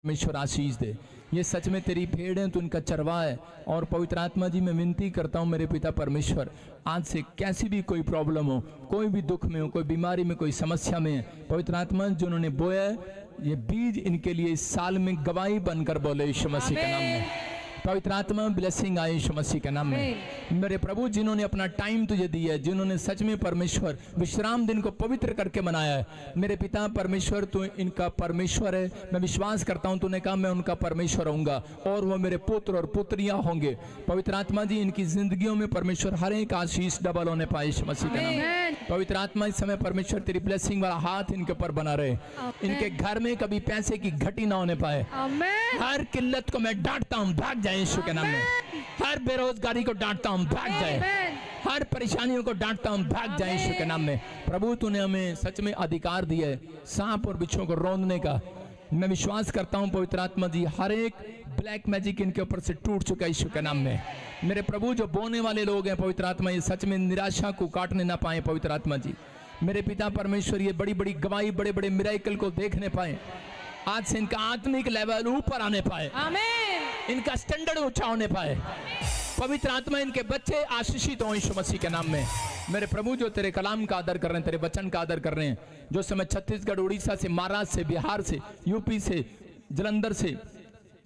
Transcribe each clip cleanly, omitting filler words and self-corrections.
परमेश्वर आशीष दे। ये सच में तेरी भेड़ है, तो इनका चरवा है। और पवित्र आत्मा जी मैं विनती करता हूँ मेरे पिता परमेश्वर, आज से कैसी भी कोई प्रॉब्लम हो, कोई भी दुख में हो, कोई बीमारी में, कोई समस्या में, पवित्र आत्मा जो उन्होंने बोया है ये बीज इनके लिए इस साल में गवाही बनकर बोले यीशु मसीह के नाम में। पवित्र आत्मा ब्लेसिंग आए यीशु मसीह के नाम में। मेरे प्रभु जिन्होंने अपना टाइम तुझे दिया है, जिन्होंने सच में परमेश्वर विश्राम दिन को पवित्र करके मनाया है, मेरे पिता परमेश्वर तू इनका परमेश्वर है। मैं विश्वास करता हूँ तूने कहा मैं उनका परमेश्वर होऊंगा और वो मेरे पुत्र और पुत्रियां होंगे। पवित्र आत्मा जी इनकी जिंदगियों में परमेश्वर हर एक आशीष डबल होने पाए यीशु मसीह के नाम में। पवित्र आत्मा इस समय परमेश्वर तेरी ब्लेसिंग वाला हाथ इनके ऊपर बना रहे, इनके घर में कभी पैसे की घटी ना होने पाए। हर किल्लत को मैं डांटता हूँ भाग जाए यीशु के नाम में। हर बेरोजगारी को डांटता हूँ भाग जाए, हर परेशानियों को डांटता हूँ भाग जाए यीशु के नाम में। प्रभु तूने हमें सच में अधिकार दिया है सांप और बिच्छुओं को रौंदने का। मैं विश्वास करता हूँ पवित्र आत्मा जी हर एक ब्लैक मैजिक इनके ऊपर से टूट चुका है यीशु के नाम में। मेरे प्रभु जो बोने वाले लोग हैं पवित्र आत्मा ये सच में निराशा को काटने ना पाए पवित्र आत्मा जी। मेरे पिता परमेश्वर ये बड़ी बड़ी गवाही, बड़े बड़े मिरेकल को देखने पाए। आज से इनका आत्मिक लेवल ऊपर आने पाए, आमीन। इनका स्टैंडर्ड ऊंचा होने पाए। पवित्र आत्मा इनके बच्चे आशीषित हों यीशु मसीह के नाम में। मेरे प्रभु जो तेरे कलाम का आदर कर रहे हैं, तेरे वचन का आदर कर रहे हैं, जो समय छत्तीसगढ़, उड़ीसा से, महाराष्ट्र से, बिहार से, यूपी से, जलंधर से,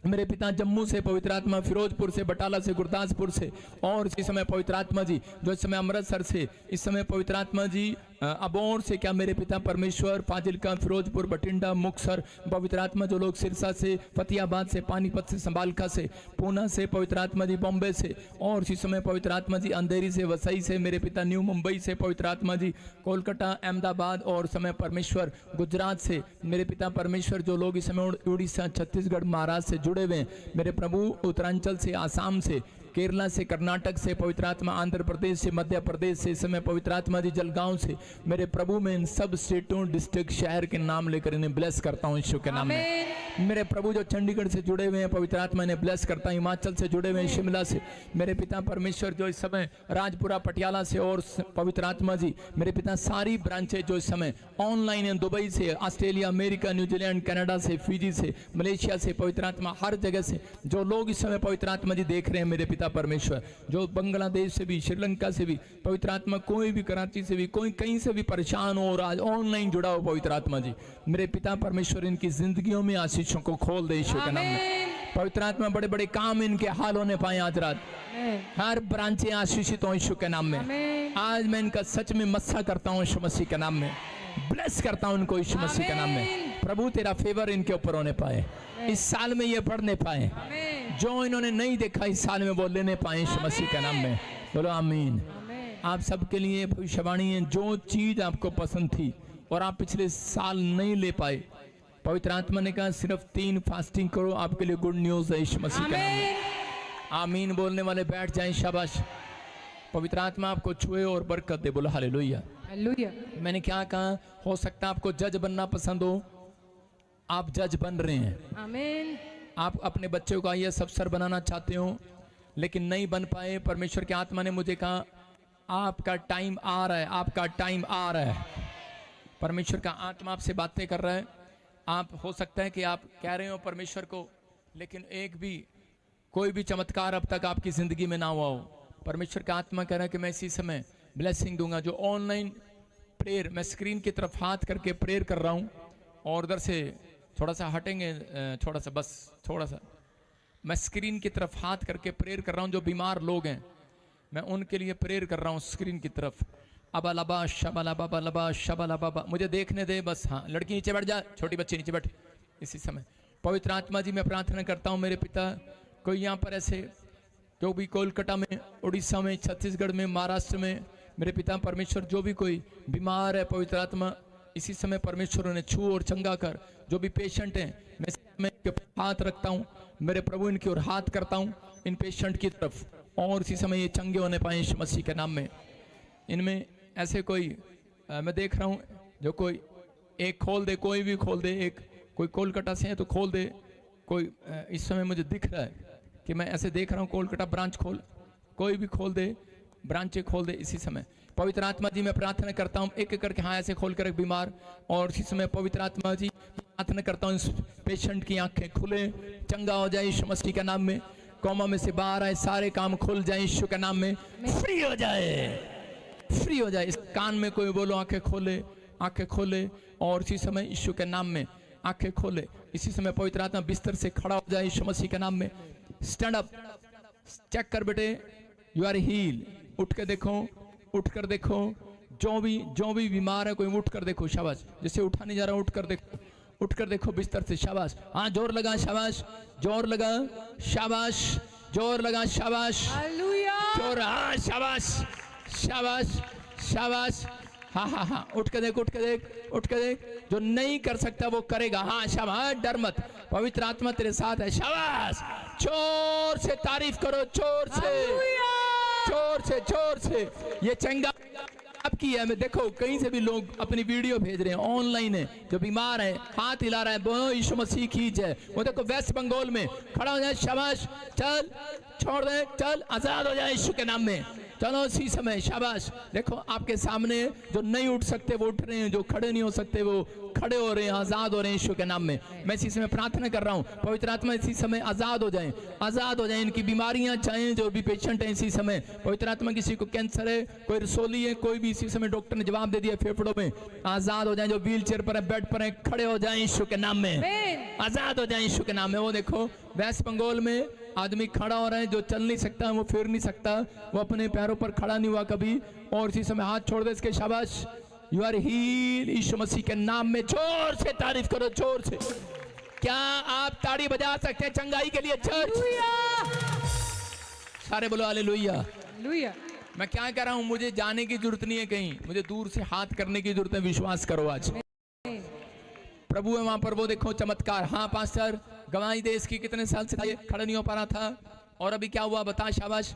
मेरे पिता जम्मू से, पवित्र आत्मा फिरोजपुर से, बटाला से, गुरदासपुर से, और इस समय पवित्र आत्मा जी जो इस समय अमृतसर से, इस समय पवित्र आत्मा जी अबोर से, क्या मेरे पिता परमेश्वर फाजिलका, फिरोजपुर, बठिंडा, मुक्तसर, पवित्र आत्मा जो लोग सिरसा से, फतेहाबाद से, पानीपत से, संभालका से, पूना से, पवित्र आत्मा जी बॉम्बे से, और इस समय पवित्र आत्मा जी अंधेरी से, वसई से, मेरे पिता न्यू मुंबई से, पवित्र आत्मा जी कोलकाता, अहमदाबाद, और समय परमेश्वर गुजरात से, मेरे पिता परमेश्वर जो लोग इस समय उड़ीसा, छत्तीसगढ़, महाराष्ट्र से जुड़े हुए, मेरे प्रभु उत्तरांचल से, आसाम से, केरला से, कर्नाटक से, पवित्र आत्मा आंध्र प्रदेश से, मध्य प्रदेश से, इस समय पवित्र आत्मा जी जलगांव से, मेरे प्रभु मैं इन सब स्टेटों, डिस्ट्रिक्ट, शहर के नाम लेकर इन्हें ब्लेस करता हूँ यीशु के नाम में। मेरे प्रभु जो चंडीगढ़ से जुड़े हुए हैं पवित्र आत्मा इन्हें ब्लेस करता हूँ। हिमाचल से जुड़े हुए हैं, शिमला से, मेरे पिता परमेश्वर जो इस समय राजपुरा, पटियाला से, और पवित्र आत्मा जी मेरे पिता सारी ब्रांचें जो इस समय ऑनलाइन है, दुबई से, ऑस्ट्रेलिया, अमेरिका, न्यूजीलैंड, कनाडा से, फिजी से, मलेशिया से, पवित्र आत्मा हर जगह से जो लोग इस समय पवित्र आत्मा जी देख रहे हैं, मेरे पिता परमेश्वर जो बांग्लादेश से भी, श्रीलंका से भी, पवित्र आत्मा कोई भी, कराची से भी, कोई कहीं से भी परेशान हो और आज ऑनलाइन जुड़ा हो पवित्र आत्मा जी मेरे पिता परमेश्वर इनकी जिंदगियों में आशीषों को खोल दे यीशु के नाम में। पवित्र आत्मा बड़े बड़े काम इनके हाल होने पाए आज रात, हर ब्रांचें आशीषित हो यीशु के नाम में। आज मैं इनका सच में मस्सा करता हूँ यीशु मसीह के नाम में, ब्लेस करता हूँ इनको यीशु मसीह के नाम में। प्रभु तेरा फेवर इनके ऊपर होने पाए, इस साल में ये पढ़ने पाए, जो इन्होंने नहीं देखा इस साल में वो लेने पाए यीशु मसीह के नाम में। बोलो आमीन। आप सबके लिए भविष्यवाणी है, जो चीज आपको पसंद थी और आप पिछले साल नहीं ले पाए, पवित्र आत्मा ने कहा सिर्फ 3 फास्टिंग करो, आपके लिए गुड न्यूज है यीशु मसीह के नाम में। आमीन बोलने वाले बैठ जाएं, शाबाश। पवित्र आत्मा आपको छुए और बरकत दे। बोलो हालेलुया। मैंने क्या कहा, हो सकता है आपको जज बनना पसंद हो, आप जज बन रहे हैं। आमीन। आप अपने बच्चों को आईएएस अफसर बनाना चाहते हो लेकिन नहीं बन पाए। परमेश्वर की आत्मा ने मुझे कहा आपका टाइम आ रहा है, आपका टाइम आ रहा है। परमेश्वर का आत्मा आपसे बातें कर रहा है। आप हो सकता है कि आप कह रहे हो परमेश्वर को, लेकिन एक भी कोई भी चमत्कार अब तक आपकी जिंदगी में ना हुआ हो। परमेश्वर का आत्मा कह रहा है कि मैं इसी समय ब्लेसिंग दूंगा। जो ऑनलाइन प्रेयर, मैं स्क्रीन की तरफ हाथ करके प्रेयर कर रहा हूँ, और उधर से थोड़ा सा हटेंगे, थोड़ा सा, बस थोड़ा सा, मैं स्क्रीन की तरफ हाथ करके प्रेयर कर रहा हूँ। जो बीमार लोग हैं मैं उनके लिए प्रेयर कर रहा हूँ स्क्रीन की तरफ। अबा लबा शबा लबा लबा शबा लबा, मुझे देखने दे बस। हाँ, लड़की नीचे बैठ जा, छोटी बच्ची नीचे बैठ। इसी समय पवित्र आत्मा जी मैं प्रार्थना करता हूँ मेरे पिता, कोई यहाँ पर ऐसे जो भी कोलकाता में, उड़ीसा में, छत्तीसगढ़ में, महाराष्ट्र में, मेरे पिता परमेश्वर जो भी कोई बीमार है, पवित्र आत्मा इसी समय परमेश्वर ने छू और चंगा कर। जो भी पेशेंट हैं मैं इनके हाथ रखता हूँ, मेरे प्रभु इनकी ओर हाथ करता हूँ इन पेशेंट की तरफ, और इसी समय ये चंगे होने पाए यीशु मसीह के नाम में। इनमें ऐसे कोई मैं देख रहा हूँ जो कोई एक खोल दे, कोई भी खोल दे, एक कोई कोलकाता से है तो खोल दे, कोई इस समय मुझे दिख रहा है कि मैं ऐसे देख रहा हूँ कोलकाता ब्रांच खोल, कोई भी खोल दे, ब्रांचें खोल दे इसी समय। पवित्र आत्मा जी मैं प्रार्थना करता हूँ एक एक करके, हाँ ऐसे खोल कर एक बीमार, और इसी समय पवित्र आत्मा जी प्रार्थना करता हूँ इस पेशेंट की आंखें खुले, चंगा हो जाए यीशु मसीह के नाम में। कोमा में से बाहर आए, सारे काम खुल जाए यीशु के नाम में, फ्री हो जाए, फ्री हो जाए। इस कान में कोई बोलो आंखें खोले, आंखें खोले, और इसी समय यीशु के नाम में आंखें खोले। इसी समय पवित्र आत्मा बिस्तर से खड़ा हो जाए यीशु मसीह के नाम में। स्टैंड अप, चेक कर बेटे, यू आर हील। उठ के देखो, उठ कर देखो, जो भी बीमार है कोई उठ कर देखो, शाबाश। जिसे उठा नहीं जा रहा उठ कर देखो, उठ कर देखो बिस्तर से, शाबाश। हाँ जोर लगा, शाबाश, जोर लगा, शाबाश, जोर लगा, शाबाश, जोर, हाँ शाबाश, शाबाश, शाबाश, हाँ हाँ हाँ, उठ के देख, उठ के देख, उठ के देख। जो नहीं कर सकता वो करेगा, हाँ शाबाश, डर मत, पवित्र आत्मा तेरे साथ है, शाबाश। जोर से तारीफ करो, जोर से, जोर से, जोर से। ये चंगा आपकी है। मैं देखो कहीं से भी लोग अपनी वीडियो भेज रहे हैं, ऑनलाइन है, जो बीमार है हाथ हिला रहा है, बोलो यीशु मसीह की जय। वो देखो वेस्ट बंगाल में खड़ा हो जाए, शाबाश, चल, छोड़ दे, चल, आजाद हो जाए यीशु के नाम में, चलो इसी समय, शाबाश। देखो आपके सामने जो नहीं उठ सकते वो उठ रहे हैं, जो खड़े नहीं हो सकते वो खड़े हो रहे हैं, आजाद हो रहे हैं यीशु के नाम में। मैं इसी समय प्रार्थना कर रहा हूँ, पवित्र आत्मा इसी समय आजाद हो जाएं, आजाद हो जाएं, इनकी बीमारियां जाएं, जो भी पेशेंट हैं इसी समय, पवित्र आत्मा, किसी को कैंसर है, कोई रसोली है, कोई भी इसी समय डॉक्टर ने जवाब दे दिया फेफड़ों में, आजाद हो जाएं। जो व्हील चेयर पर है, बेड पर है, खड़े हो जाएं यीशु के नाम में, आजाद हो जाएं यीशु के नाम में। वो देखो वेस्ट बंगाल में आदमी खड़ा हो रहा है, जो चल नहीं सकता, वो फिर नहीं सकता, वो अपने पैरों पर खड़ा नहीं हुआ कभी, और इसी समय हाथ छोड़ दे इसके, शाबाश, यू आर हील यीशु मसीह के नाम में। जोर से तारीफ करो, जोर से। क्या आप ताड़ी बजा सकते हैं चंगाई के लिए? चर्च सारे बोलो हालेलुया। मैं क्या कह रहा हूं, मुझे जाने की जरूरत नहीं है कहीं, मुझे दूर से हाथ करने की जरूरत है। विश्वास करो, आज प्रभु है वहां पर। वो देखो चमत्कार। हाँ पास्टर, गवाही दे इसकी, कितने साल से खड़ा नहीं हो पा रहा था, और अभी क्या हुआ बता, शाबाश।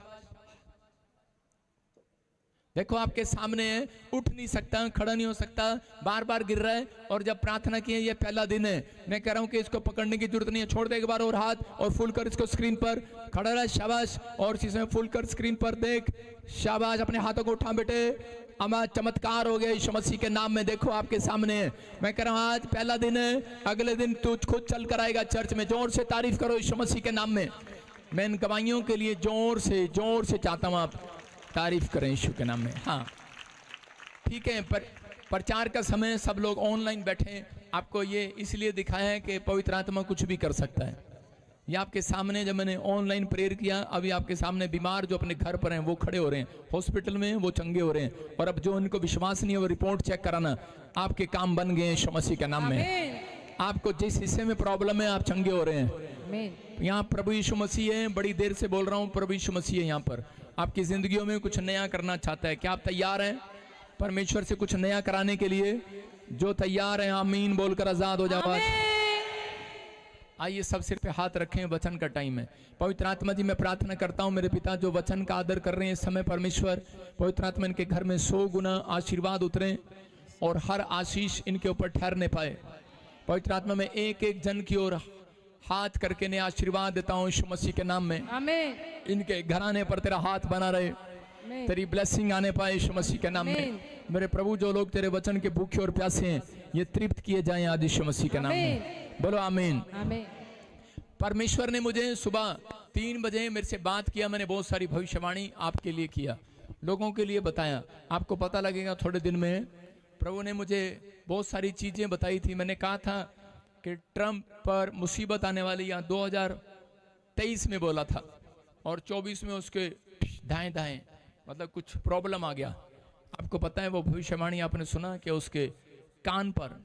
देखो आपके सामने है, उठ नहीं सकता, खड़ा नहीं हो सकता, बार बार गिर रहा है, और जब प्रार्थना की है, ये पहला दिन है, मैं कह रहा हूं कि इसको पकड़ने की जरूरत नहीं है, छोड़ दे एक बार और हाथ, और फुल कर इसको स्क्रीन पर, खड़ा रहा, शाबाश, और इसी समय फुल कर स्क्रीन पर देख, शाबाश। अपने हाथों को उठा बेटे, हमारा चमत्कार हो गया यीशु मसीह के नाम में। देखो आपके सामने है, मैं कह रहा हूं आज पहला दिन है, अगले दिन तू खुद चल कर आएगा चर्च में। जोर से तारीफ करो यीशु मसीह के नाम में। मैं इन गवाहियों के लिए जोर से चाहता हूं आप तारीफ करें यीशु के नाम में। हाँ ठीक है, प्रचार का समय, सब लोग ऑनलाइन बैठे, आपको ये इसलिए दिखाया है कि पवित्र आत्मा कुछ भी कर सकता है। ये आपके सामने जब मैंने ऑनलाइन प्रेयर किया, अभी आपके सामने बीमार जो अपने घर पर हैं वो खड़े हो रहे हैं, हॉस्पिटल में वो चंगे हो रहे हैं, और अब जो उनको विश्वास नहीं है वो रिपोर्ट चेक कराना, आपके काम बन गए यीशु मसीह के नाम में। आपको जिस हिस्से में प्रॉब्लम है आप चंगे हो रहे हैं। यहाँ प्रभु यीशु मसीह है, बड़ी देर से बोल रहा हूँ, प्रभु यीशु मसीह है यहाँ पर, आपकी जिंदगियों में कुछ नया करना चाहता है। क्या आप तैयार हैं परमेश्वर से कुछ नया कराने के लिए? जो तैयार है आमीन बोलकर आजाद हो जाओ। आइए सब सिर पे हाथ रखें, वचन का टाइम है। पवित्र आत्मा जी मैं प्रार्थना करता हूँ, मेरे पिता जो वचन का आदर कर रहे हैं इस समय, परमेश्वर पवित्र आत्मा इनके घर में 100 गुना आशीर्वाद उतरे, और हर आशीष इनके ऊपर ठहरने पाए। पवित्र आत्मा में एक एक जन की ओर हाथ करके ने आशीर्वाद देता हूँ यीशु मसीह के नाम में। आमीन। इनके घराने पर तेरा हाथ बना रहे, तेरी ब्लेसिंग आने पाए यीशु मसीह के नाम में। मेरे प्रभु जो लोग तेरे वचन के भूखे और प्यासे हैं, ये तृप्त किए जाएं आज यीशु मसीह के नाम में। बोलो आमीन। परमेश्वर ने मुझे सुबह 3 बजे मेरे से बात किया, मैंने बहुत सारी भविष्यवाणी आपके लिए किया, लोगों के लिए बताया। आपको पता लगेगा थोड़े दिन में, प्रभु ने मुझे बहुत सारी चीजें बताई थी। मैंने कहा था कि ट्रम्प पर मुसीबत आने वाली, या 2023 में बोला था, और 24 में उसके दाएं दाएं मतलब कुछ प्रॉब्लम आ गया। आपको पता है वो भविष्यवाणी आपने सुना कि उसके कान पर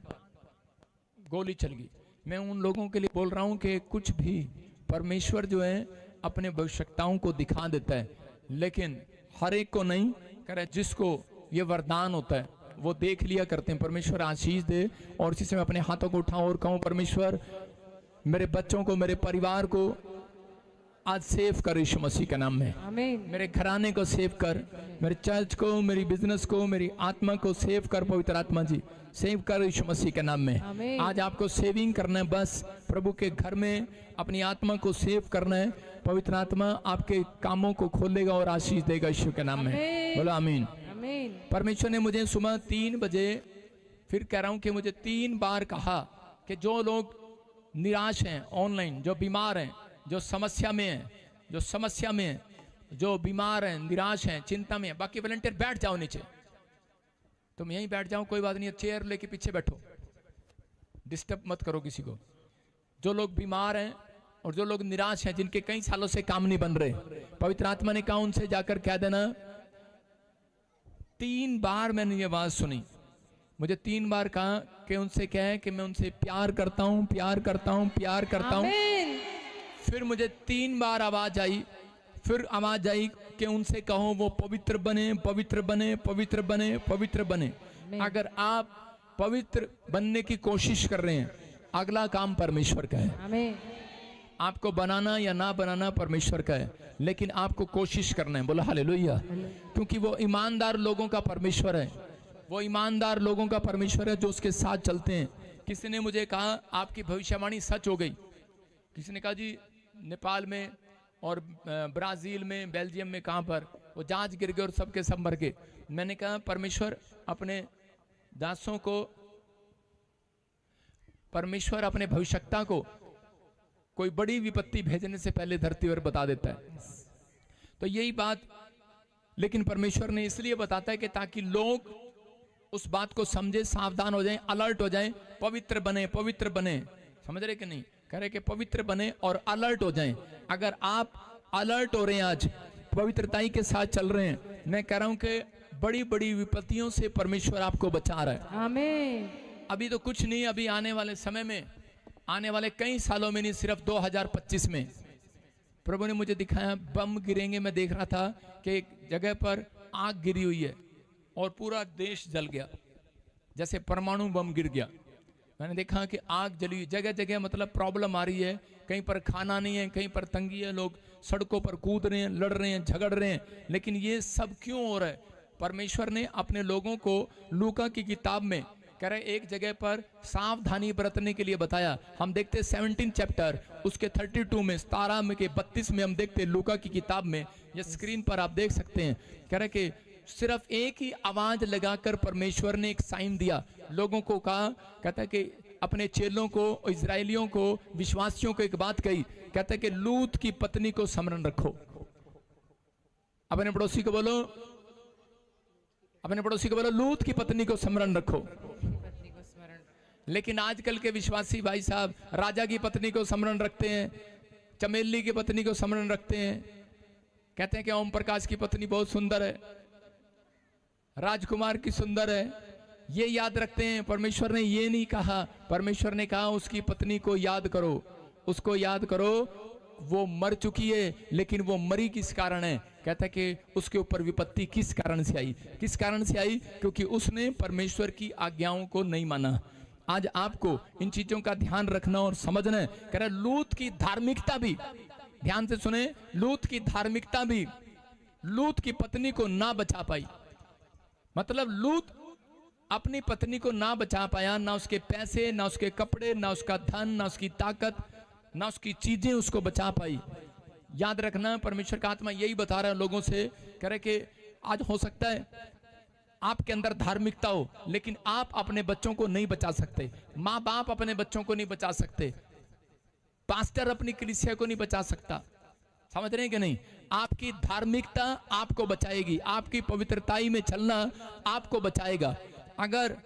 गोली चल गई। मैं उन लोगों के लिए बोल रहा हूं कि कुछ भी परमेश्वर जो है अपने भविष्यताओं को दिखा देता है, लेकिन हर एक को नहीं करे, जिसको ये वरदान होता है वो देख लिया करते हैं। परमेश्वर आशीष दे, और इसी से मैं अपने हाथों को उठाऊं और कहूं, परमेश्वर मेरे बच्चों को, मेरे परिवार को आज सेव कर यीशु मसीह के नाम में। आमीन। मेरे घराने को सेव कर, मेरे चर्च को, मेरी बिजनेस को, मेरी आत्मा को सेव कर। पवित्र आत्मा जी सेव कर यीशु मसीह के नाम में। आज आपको सेविंग करना है, बस प्रभु के घर में अपनी आत्मा को सेव करना है। पवित्र आत्मा आपके कामों को खोलेगा और आशीष देगा यीशु के नाम में। बोलो आमीन। परमेश्वर ने मुझे सुबह 3 बजे, फिर कह रहा हूं कि मुझे 3 बार कहा कि जो लोग निराश हैं ऑनलाइन, जो बीमार हैं, जो समस्या में हैं, जो बीमार हैं, निराश हैं, चिंता में हैं, बाकी वॉलंटियर बैठ जाओ नीचे। तुम यहीं बैठ जाओ, कोई बात नहीं है, चेयर लेके पीछे बैठो, डिस्टर्ब मत करो किसी को। जो लोग बीमार हैं और जो लोग निराश हैं, जिनके कई सालों से काम नहीं बन रहे, पवित्र आत्मा ने कहा उनसे जाकर कह देना। 3 बार मैंने ये आवाज सुनी, मुझे 3 बार कहा कि उनसे कहे कि मैं उनसे प्यार करता हूं, प्यार करता हूं, प्यार करता हूं। फिर मुझे 3 बार आवाज आई, कि उनसे कहो वो पवित्र बने, पवित्र बने, पवित्र बने, पवित्र बने। अगर आप पवित्र बनने की कोशिश कर रहे हैं, अगला काम परमेश्वर का है। आपको बनाना या ना बनाना परमेश्वर का है, लेकिन आपको कोशिश करना है। बोलो हालेलुया। क्योंकि वो ईमानदार लोगों का परमेश्वर है, वो ईमानदार लोगों का परमेश्वर है जो उसके साथ चलते हैं। किसी ने मुझे कहा आपकी भविष्यवाणी सच हो गई। किसी ने कहा जी नेपाल में और ब्राजील में, बेल्जियम में, कहाँ पर वो जहाज गिर गए और सबके सब मर गए। मैंने कहा परमेश्वर अपने दासों को, परमेश्वर अपने भविष्यवक्ता को कोई बड़ी विपत्ति भेजने से पहले धरती पर बता देता है। तो यही बात, लेकिन परमेश्वर ने इसलिए बताता है कि ताकि लोग उस बात को समझे, सावधान हो जाएं, अलर्ट हो जाएं, पवित्र बने, पवित्र बने। समझ रहे कि नहीं? कह रहे कि पवित्र बने और अलर्ट हो जाएं। अगर आप अलर्ट हो रहे हैं, आज पवित्रताई के साथ चल रहे हैं, मैं कह रहा हूं कि बड़ी बड़ी विपत्तियों से परमेश्वर आपको बचा रहा है। आमीन। अभी तो कुछ नहीं, अभी आने वाले समय में, आने वाले कई सालों में नहीं, सिर्फ 2025 में प्रभु ने मुझे दिखाया बम गिरेंगे। मैं देख रहा था कि एक जगह पर आग गिरी हुई है और पूरा देश जल गया, जैसे परमाणु बम गिर गया। मैंने देखा कि आग जली हुई जगह जगह, मतलब प्रॉब्लम आ रही है। कहीं पर खाना नहीं है, कहीं पर तंगी है, लोग सड़कों पर कूद रहे हैं, लड़ रहे हैं, झगड़ रहे हैं। लेकिन ये सब क्यों हो रहा है? परमेश्वर ने अपने लोगों को लूका की किताब में कह रहे एक जगह पर सावधानी बरतने के लिए बताया। हम देखते 17 चैप्टर उसके 32 में, 17 में के 32 में हम देखते लूका की किताब में, ये स्क्रीन पर आप देख सकते हैं। कह रहे कि सिर्फ एक ही आवाज लगाकर परमेश्वर ने एक साइन दिया, लोगों को कहा, कहता है कि अपने चेलों को, इजरायलियों को, विश्वासियों को एक बात कही, कहता है कि लूत की पत्नी को स्मरण रखो। अपने पड़ोसी को बोलो, अपने पड़ोसी को बोलो, लूत की पत्नी को स्मरण रखो। लेकिन आजकल के विश्वासी भाई साहब राजा की पत्नी को स्मरण रखते हैं, चमेली की पत्नी को स्मरण रखते हैं, कहते हैं कि ओम प्रकाश की पत्नी बहुत सुंदर है, राजकुमार की सुंदर है, ये याद रखते हैं। परमेश्वर ने ये नहीं कहा, परमेश्वर ने कहा उसकी पत्नी को याद करो, उसको याद करो, वो मर चुकी है, लेकिन वो मरी किस कारण है? कहता है कि उसके ऊपर विपत्ति किस कारण से आई? किस कारण से आई? क्योंकि उसने परमेश्वर की आज्ञाओं को नहीं माना। आज आपको इन चीजों का ध्यान रखना और समझना है। कह रहा लूत की धार्मिकता भी, ध्यान से सुने, लूत की धार्मिकता भी लूत की पत्नी को ना बचा पाई। मतलब लूत अपनी पत्नी को ना बचा पाया, ना उसके पैसे, ना उसके कपड़े, ना उसका धन, ना उसकी ताकत, ना उसकी चीजें उसको बचा पाई। याद रखना, परमेश्वर का आत्मा यही बता रहा है लोगों से। कह रहे कि आज हो सकता है आपके अंदर धार्मिकता हो, लेकिन आप अपने बच्चों को नहीं बचा सकते, माँ बाप अपने बच्चों को नहीं बचा सकते, पास्टर अपनी कलीसिया को नहीं बचा सकता। समझ रहे हैं कि नहीं? आपकी धार्मिकता आपको बचाएगी, आपकी पवित्रताई में चलना आपको बचाएगा। अगर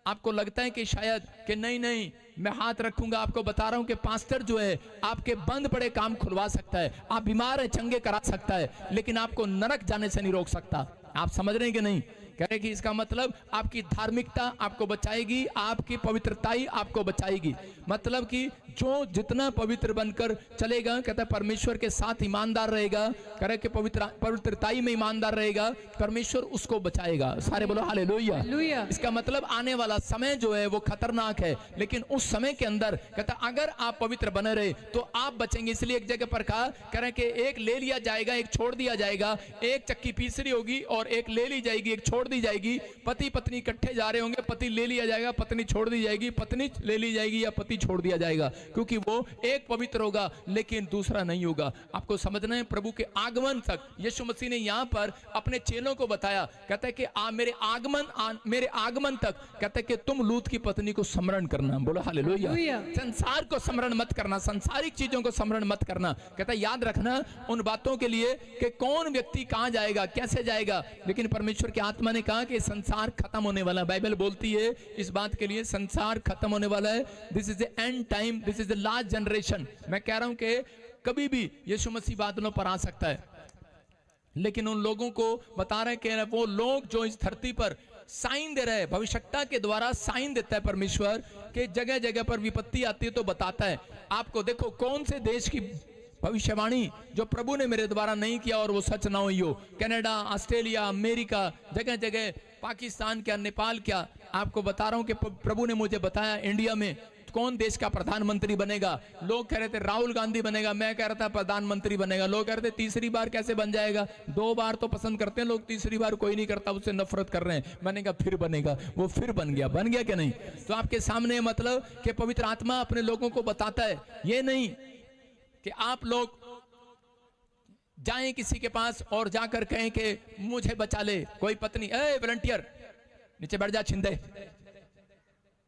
आपको लगता है कि शायद कि नहीं नहीं मैं हाथ रखूंगा, आपको बता रहा हूं कि पास्टर जो है आपके बंद पड़े काम खुलवा सकता है, आप बीमार है चंगे करा सकता है, लेकिन आपको नरक जाने से नहीं रोक सकता। आप समझ रहे हैं कि नहीं? कह रहे कि इसका मतलब आपकी धार्मिकता आपको बचाएगी, आपकी पवित्रताई आपको बचाएगी। मतलब कि जो जितना पवित्र बनकर चलेगा, कहता है परमेश्वर के साथ ईमानदार रहेगा, कह रहे कि पवित्रताई में ईमानदार रहेगा, परमेश्वर उसको बचाएगा। सारे बोलो हालेलुया। इसका मतलब आने वाला समय जो है वो खतरनाक है, लेकिन उस समय के अंदर कहता अगर आप पवित्र बने रहे तो आप बचेंगे। इसलिए एक जगह पर कहा, कह रहे कि एक ले लिया जाएगा, एक छोड़ दिया जाएगा, एक चक्की पीसरी होगी और एक ले ली जाएगी, एक छोड़ छोड़ दी जाएगी, पति पत्नी इकट्ठे जा रहे होंगे, पति ले लिया जाएगा, पत्नी छोड़ दी जाएगी, पत्नी ले ली जाएगी या पति छोड़ दिया जाएगा, क्योंकि वो एक पवित्र होगा लेकिन दूसरा नहीं होगा। आपको समझना है, प्रभु के आगमन तक यीशु मसीह ने यहाँ पर अपने चेलों को बताया, कहता है कि मेरे आगमन तक, कहता है कि तुम लूत की पत्नी को स्मरण करना। बोलो हालेलुया। संसार को स्मरण मत करना, संसारिक चीजों को स्मरण मत करना। कहता है याद रखना उन बातों के लिए कि कौन व्यक्ति कहां जाएगा, कैसे जाएगा, लेकिन परमेश्वर की आत्मा ने कहा कि संसार खत्म होने वाला है। बाइबल बोलती है इस बात के लिए, संसार खत्म होने वाला है। This is the end time, this is the last generation. मैं कह रहा हूं कि कभी भी यीशु मसीह बादलों पर आ सकता है, लेकिन उन लोगों को बता रहे हैं कि वो लोग जो इस धरती पर साइन दे रहे हैं, भविष्यता के द्वारा साइन देता है परमेश्वर के जगह जगह पर विपत्ति आती है तो बताता है आपको। देखो कौन से देश की भविष्यवाणी जो प्रभु ने मेरे द्वारा नहीं किया और वो सच ना हुई हो। कनाडा, ऑस्ट्रेलिया, अमेरिका, जगह जगह, पाकिस्तान क्या, नेपाल क्या, आपको बता रहा हूं कि प्रभु ने मुझे बताया इंडिया में कौन देश का प्रधानमंत्री बनेगा। लोग कह रहे थे राहुल गांधी बनेगा, मैं कह रहा था प्रधानमंत्री बनेगा। लोग कह रहे थे तीसरी बार कैसे बन जाएगा, 2 बार तो पसंद करते हैं लोग, तीसरी बार कोई नहीं करता, उससे नफरत कर रहे हैं। मैंने कहा फिर बनेगा, वो फिर बन गया क्या नहीं। तो आपके सामने मतलब कि पवित्र आत्मा अपने लोगों को बताता है, ये नहीं कि आप लोग जाएं किसी के पास और जाकर कहें कि मुझे बचा ले। कोई पत्नी, ए वॉलंटियर नीचे बैठ जा, छिंदे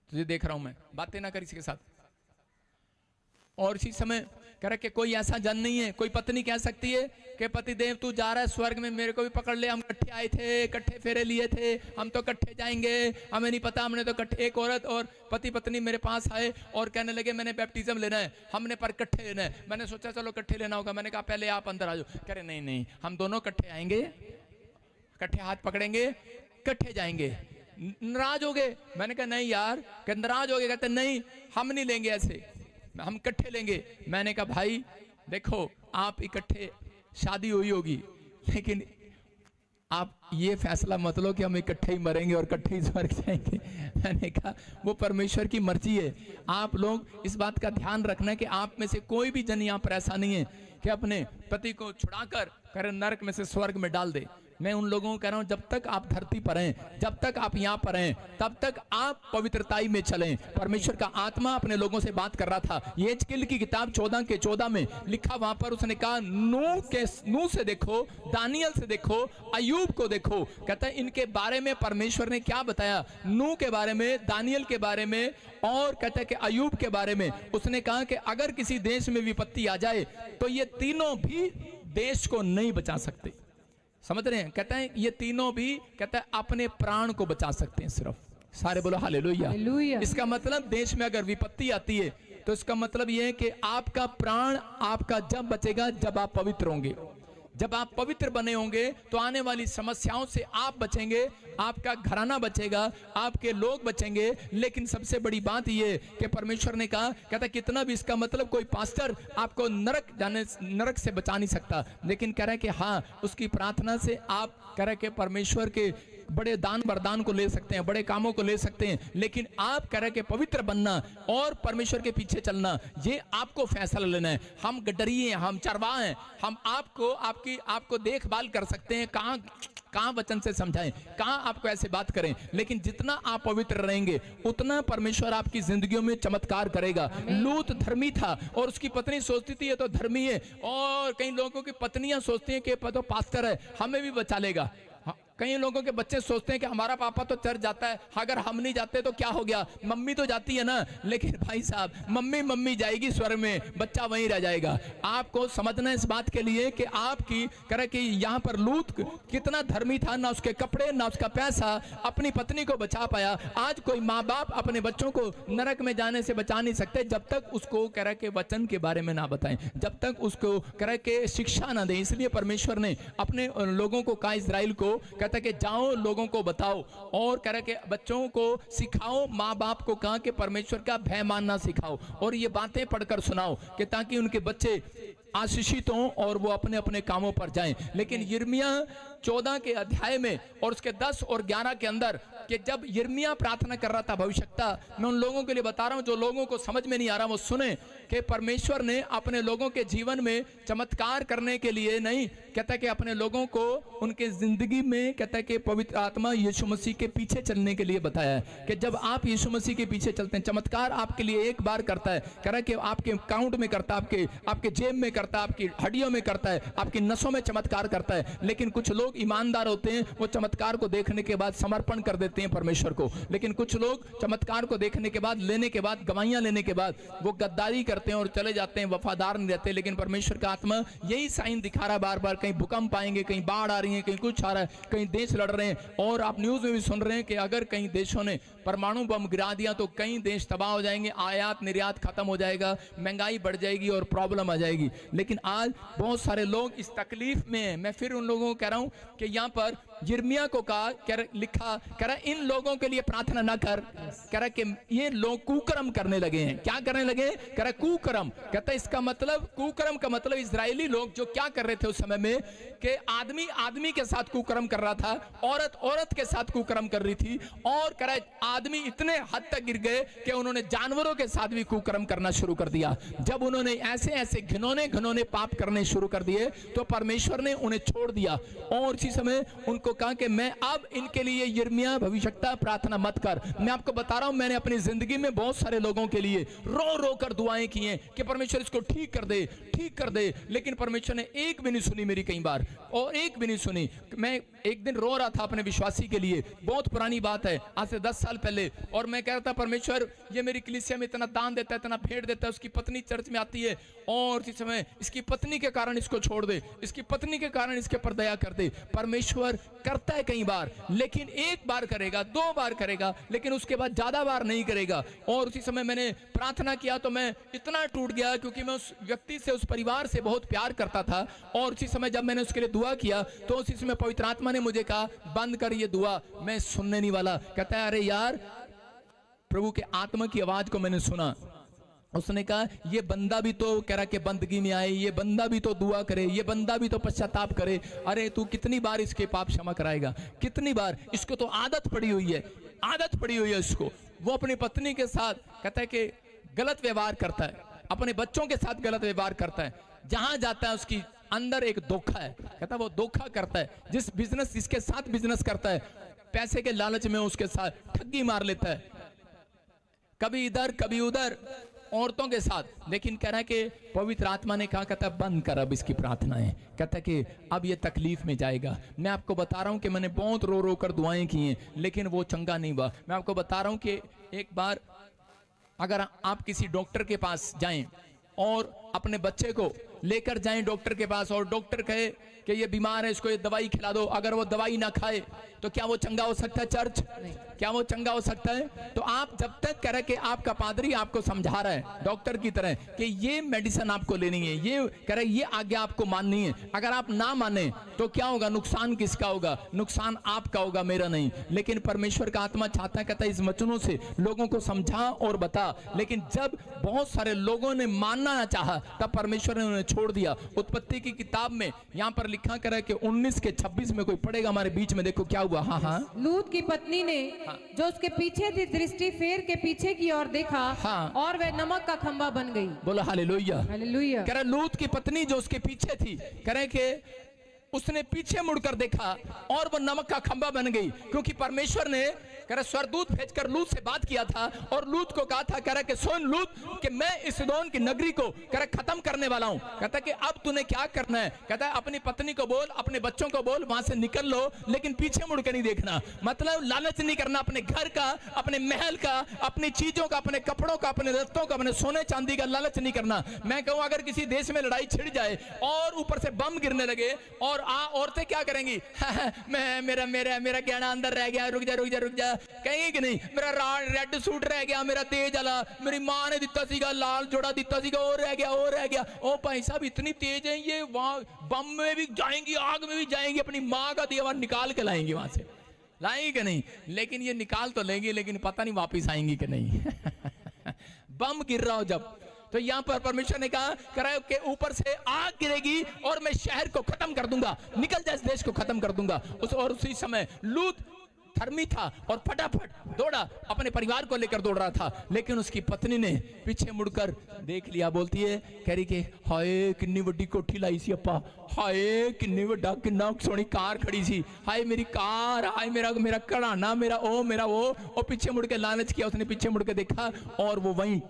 तुझे देख रहा हूं मैं, बातें ना कर किसी के साथ। और इसी समय कह रहा कि कोई ऐसा जन नहीं है, कोई पत्नी कह सकती है कि पति देव तू जा रहा है स्वर्ग में, मेरे को भी पकड़ ले, हम इकट्ठे आए थे, इकट्ठे फेरे लिए थे, हम तो इकट्ठे जाएंगे, हमें नहीं पता, हमने तो इकट्ठे। एक औरत और पति पत्नी मेरे पास आए और कहने लगे मैंने बैप्टिज्म लेना है, हमने पर इकट्ठे लेना है। मैंने सोचा चलो इकट्ठे लेना होगा, मैंने कहा पहले आप अंदर आ जाओ। कह रहे नहीं हम दोनों इकट्ठे आएंगे, इकट्ठे हाथ पकड़ेंगे, इकट्ठे जाएंगे। नाराज हो गए। मैंने कहा नहीं यार, नाराज हो गए, कहते नहीं हम नहीं लेंगे ऐसे, हम इकट्ठे लेंगे। मैंने कहा भाई देखो आप इकट्ठे, शादी हुई होगी लेकिन आप ये फैसला मत लो कि हम इकट्ठे ही मरेंगे और इकट्ठे ही स्वर्ग जाएंगे। मैंने कहा वो परमेश्वर की मर्जी है। आप लोग इस बात का ध्यान रखना कि आप में से कोई भी जन यहाँ पर ऐसा नहीं है कि अपने पति को छुड़ाकर कर नरक में से स्वर्ग में डाल दे। मैं उन लोगों को कह रहा हूं जब तक आप धरती पर हैं, जब तक आप यहाँ पर हैं, तब तक आप पवित्रताई में चलें। परमेश्वर का आत्मा अपने लोगों से बात कर रहा था। यहेजकेल की किताब 14 के 14 में लिखा, वहां पर उसने कहा नूह से देखो, दानियल से देखो, अय्यूब को देखो। कहता है इनके बारे में परमेश्वर ने क्या बताया, नूह के बारे में, दानियल के बारे में, और कहता है कि अय्यूब के बारे में। उसने कहा कि अगर किसी देश में विपत्ति आ जाए तो ये तीनों भी देश को नहीं बचा सकते। समझ रहे हैं? कहता है ये तीनों भी, कहता है अपने प्राण को बचा सकते हैं सिर्फ। सारे बोलो हालेलुया। इसका मतलब देश में अगर विपत्ति आती है तो इसका मतलब यह है कि आपका प्राण आपका जब बचेगा जब आप पवित्र होंगे। जब आप पवित्र बने होंगे तो आने वाली समस्याओं से आप बचेंगे, आपका घराना बचेगा, आपके लोग बचेंगे। लेकिन सबसे बड़ी बात यह कि परमेश्वर ने कहा, कहता कितना भी, इसका मतलब कोई पास्टर आपको नरक से बचा नहीं सकता, लेकिन कह रहा है कि हाँ उसकी प्रार्थना से आप कह रहे कि परमेश्वर के बड़े दान वरदान को ले सकते हैं, बड़े कामों को ले सकते हैं। लेकिन आप कह रहे कि पवित्र बनना और परमेश्वर के पीछे चलना, ये आपको फैसला लेना है। हम गडरिए हैं, हम चरवाहे हैं, हम आपको देखभाल कर सकते हैं, कहां वचन से समझाएं, कहां आपको ऐसे बात करें। लेकिन जितना आप पवित्र रहेंगे उतना परमेश्वर आपकी जिंदगियों में चमत्कार करेगा। लूत धर्मी था और उसकी पत्नी सोचती थी ये तो धर्मी है, और कई लोगों की पत्नियां सोचती हैं कि तो पास्टर है हमें भी बचा लेगा। कई लोगों के बच्चे सोचते हैं कि हमारा पापा तो चर्च जाता है, अगर हम नहीं जाते तो क्या हो गया, मम्मी तो जाती है ना। लेकिन भाई साहब मम्मी जाएगी स्वर्ग में, बच्चा वहीं रह जाएगा। आपको समझना इस बात के लिए कि आपकी करे कि यहाँ पर लूत कितना धर्मी था, ना उसके कपड़े ना उसका पैसा अपनी पत्नी को बचा पाया। आज कोई माँ बाप अपने बच्चों को नरक में जाने से बचा नहीं सकते जब तक उसको करे के वचन के बारे में ना बताएं, जब तक उसको करे के शिक्षा ना दें। इसलिए परमेश्वर ने अपने लोगों को कहा, इस्राएल को कहता कि जाओ लोगों को बताओ और कह रहे कि बच्चों को सिखाओ, माँ बाप को कहा कि परमेश्वर का भय मानना सिखाओ और ये बातें पढ़कर सुनाओ कि ताकि उनके बच्चे आशीषित हों और वो अपने अपने कामों पर जाएं। लेकिन यिर्मयाह 14 के अध्याय में और उसके 10 और 11 के अंदर कि जब यिर्मयाह प्रार्थना कर रहा था भविष्यता, मैं उन लोगों के लिए बता रहा हूं जो लोगों को समझ में नहीं आ रहा वो सुने कि परमेश्वर ने अपने लोगों के जीवन में चमत्कार करने के लिए नहीं, कहता है कि अपने लोगों को उनके जिंदगी में कहता है कि पवित्र आत्मा यीशु मसीह के पीछे चलने के लिए बताया है कि जब आप यीशु मसीह के पीछे चलते हैं, चमत्कार आपके लिए एक बार करता है, कह रहा है कि आपके अकाउंट में करता है, आपके जेब में करता है, आपकी हड्डियों में करता है, आपकी नसों में चमत्कार करता है। लेकिन कुछ लोग ईमानदार होते हैं, वो चमत्कार को देखने के बाद समर्पण कर देते हैं परमेश्वर को। लेकिन कुछ लोग चमत्कार को देखने के बाद, लेने के बाद, गवाहियां लेने के बाद वो गद्दारी करते हैं और चले जाते हैं, वफादार नहीं रहते। लेकिन परमेश्वर का आत्मा यही साइन दिखा रहा है बार बार, कहीं भूकंप आएंगे, कहीं बाढ़ आ रही है, कहीं कुछ आ रहा है, कहीं देश लड़ रहे हैं। और आप न्यूज में भी सुन रहे हैं कि अगर कहीं देशों ने परमाणु बम गिरा दिया तो कई देश तबाह हो जाएंगे, आयात निर्यात खत्म हो जाएगा, महंगाई बढ़ जाएगी और प्रॉब्लम आ जाएगी। लेकिन आज बहुत सारे लोग इस तकलीफ में हैं। मैं फिर उन लोगों को कह रहा हूं कि यहाँ पर यिर्मयाह को कहा, लिखा, कह रहा इन लोगों के लिए प्रार्थना ना कर, कह रहा कि ये लोग कुकर्म करने लगे हैं। क्या करने लगे? कह रहा कुकर्म। कहता है इसका मतलब, कुकर्म का मतलब इजरायली लोग जो क्या कर रहे थे उस समय में कि आदमी आदमी के साथ कुकर्म कर रहा था, औरत औरत के साथ कुकर्म कर रही थी, और कह रहा आदमी इतने हद तक गिर गए कि उन्होंने जानवरों के साथ भी कुकर्म करना शुरू कर दिया। जब उन्होंने ऐसे ऐसे घिनौने घिनौने पाप करने शुरू कर दिए तो परमेश्वर ने उन्हें छोड़ दिया। और इसी समय उनको कहा कि मैं अब इनके लिए यिर्मयाह भविष्यवक्ता प्रार्थना मत कर। मैं आपको बता रहा हूं, मैंने अपनी जिंदगी में बहुत सारे लोगों के लिए रो रो कर दुआएं की हैं कि परमेश्वर इसको ठीक कर दे, ठीक कर दे। लेकिन परमेश्वर ने एक भी नहीं सुनी मेरी, कई बार, और एक भी नहीं सुनी। मैं एक दिन रो रहा था अपने विश्वासी के लिए, बहुत पुरानी बात है, आज से 10 साल पहले, और मैं कह रहा था परमेश्वर ये मेरी कलीसिया में इतना दान देता है, इतना भेंट देता है, उसकी पत्नी चर्च में आती है और इस समय इसकी पत्नी के कारण इसको छोड़ दे, इसकी पत्नी के कारण इसके पर दया कर दे। परमेश्वर करता है कई बार, लेकिन एक बार करेगा, 2 बार करेगा, लेकिन उसके बाद ज्यादा बार नहीं करेगा। और उसी समय मैंने प्रार्थना किया तो मैं इतना टूट गया, क्योंकि मैं उस व्यक्ति से, उस परिवार से बहुत प्यार करता था। और उसी समय जब मैंने उसके लिए दुआ किया तो उसी समय पवित्र आत्मा ने मुझे कहा बंद कर ये दुआ, मैं सुनने नहीं वाला। कहता है अरे यार, प्रभु के आत्मा की आवाज को मैंने सुना। उसने कहा ये बंदा भी तो कह रहा कि बंदगी में आए, ये बंदा भी तो दुआ करे, ये बंदा भी तो पश्चाताप करे। अरे तू कितनी बार इसके पाप क्षमा कराएगा, कितनी बार? इसको तो आदत पड़ी हुई है, आदत पड़ी हुई है इसको। वो अपनी पत्नी के साथ कहता है कि गलत व्यवहार करता है, अपने बच्चों के साथ गलत व्यवहार करता है, जहां जाता है उसकी अंदर एक धोखा है। कहता है वो धोखा करता है, जिसके साथ बिजनेस करता है, पैसे के लालच में उसके साथ ठगी मार लेता है, कभी इधर कभी उधर, औरतों के साथ। लेकिन कह रहा है कि पवित्र आत्मा ने कहा, कहता है बंद कर अब इसकी प्रार्थनाएं, कहता है कि अब ये तकलीफ में जाएगा। मैं आपको बता रहा हूं कि मैंने बहुत रो रो कर दुआएं की हैं, लेकिन वो चंगा नहीं हुआ। मैं आपको बता रहा हूं कि एक बार अगर आप किसी डॉक्टर के पास जाएं और अपने बच्चे को लेकर जाएं डॉक्टर के पास, और डॉक्टर कहे कि ये बीमार है, इसको ये दवाई खिला दो, अगर वो दवाई ना खाए तो क्या वो चंगा हो सकता है? चर्च नहीं, क्या वो चंगा हो सकता है? तो आप जब तक कह रहे कि आपका पादरी आपको समझा रहा है डॉक्टर की तरह कि ये मेडिसिन आपको लेनी है, ये कह रहे ये आज्ञा आपको माननी है, अगर आप ना माने तो क्या होगा? नुकसान किसका होगा? नुकसान आपका होगा, मेरा नहीं। लेकिन परमेश्वर का आत्मा चाहता है, कहता है इस वचनों से लोगों को समझा और बता। लेकिन जब बहुत सारे लोगों ने मानना ना चाहा तब परमेश्वर ने उन्हें छोड़ दिया। उत्पत्ति की किताब में यहाँ पर लिखा कर है कि 19 के 26 में कोई पढ़ेगा हमारे बीच में, देखो क्या हुआ। हाँ हाँ, लूत की पत्नी ने जो उसके पीछे थी दृष्टि फेर के पीछे की ओर देखा, हाँ, और वह नमक का खंभा बन गई। बोला हालेलुया, हालेलुया। कह रहा लूत की पत्नी जो उसके पीछे थी, कह रहे कि उसने पीछे मुड़कर देखा और वो नमक का खंभा बन गई, क्योंकि परमेश्वर ने कह रहा स्वर्गदूत भेजकर लूत से बात किया था और लूत को कहा था, कह रहा कि सुन लूत कि मैं इस सिदोन की नगरी को कह रहा खत्म करने वाला हूं। कहता कि अब तूने क्या करना है? कहता है अपनी पत्नी को बोल, अपने बच्चों को बोल, वहां से निकल लो, लेकिन पीछे मुड़ के नहीं देखना। मतलब लालच नहीं करना अपने घर का, अपने महल का, अपनी चीजों का, अपने कपड़ों का, अपने रत्तों का, अपने सोने चांदी का लालच नहीं करना। मैं कहूं अगर किसी देश में लड़ाई छिड़ जाए और ऊपर से बम गिरने लगे और औरतें क्या करेंगी? मैं मेरा मेरा मेरा गहना अंदर रह गया, रुक जा रुक जा रुक जा, कहेंगे कि नहीं? मेरा रेड सूट रह गया, मेरा तेज वाला, मेरी मां ने दिता सीगा लाल जोड़ा दिता सीगा, और रह गया, और रह गया। ओ भाई साहब इतनी तेज है ये, वहां बम में भी जाएंगी, आग में भी जाएंगी, अपनी मां का दिया हुआ निकाल के लाएंगी, वहां से लाएंगी कि नहीं? लेकिन ये निकाल तो लेंगी, लेकिन पता नहीं वापिस आएंगी कि नहीं। बम गिर रहा हो जब, तो यहां पर परमेश्वर ने कहा कराए के ऊपर से आग गिरेगी और मैं शहर को खत्म कर दूंगा, निकल जा इस देश को खत्म कर दूंगा। और उसी समय लूत धर्मी था और फटाफट दौड़ा, अपने परिवार को लेकर दौड़ रहा था, लेकिन उसकी पत्नी ने पीछे मुड़कर देख लिया। बोलती है, कह रही कि हाय किन्नी वड्डी कोठी लाई सी अपा, हाय किन्नी वड्डा किन्ना सोहनी कार खड़ी सी, हाय मेरी कार, हाय मेरा मेरा कढ़ाना, मेरा वो। और पीछे मुड़ के लालच किया उसने, पीछे मुड़ के देखा और वो वहीं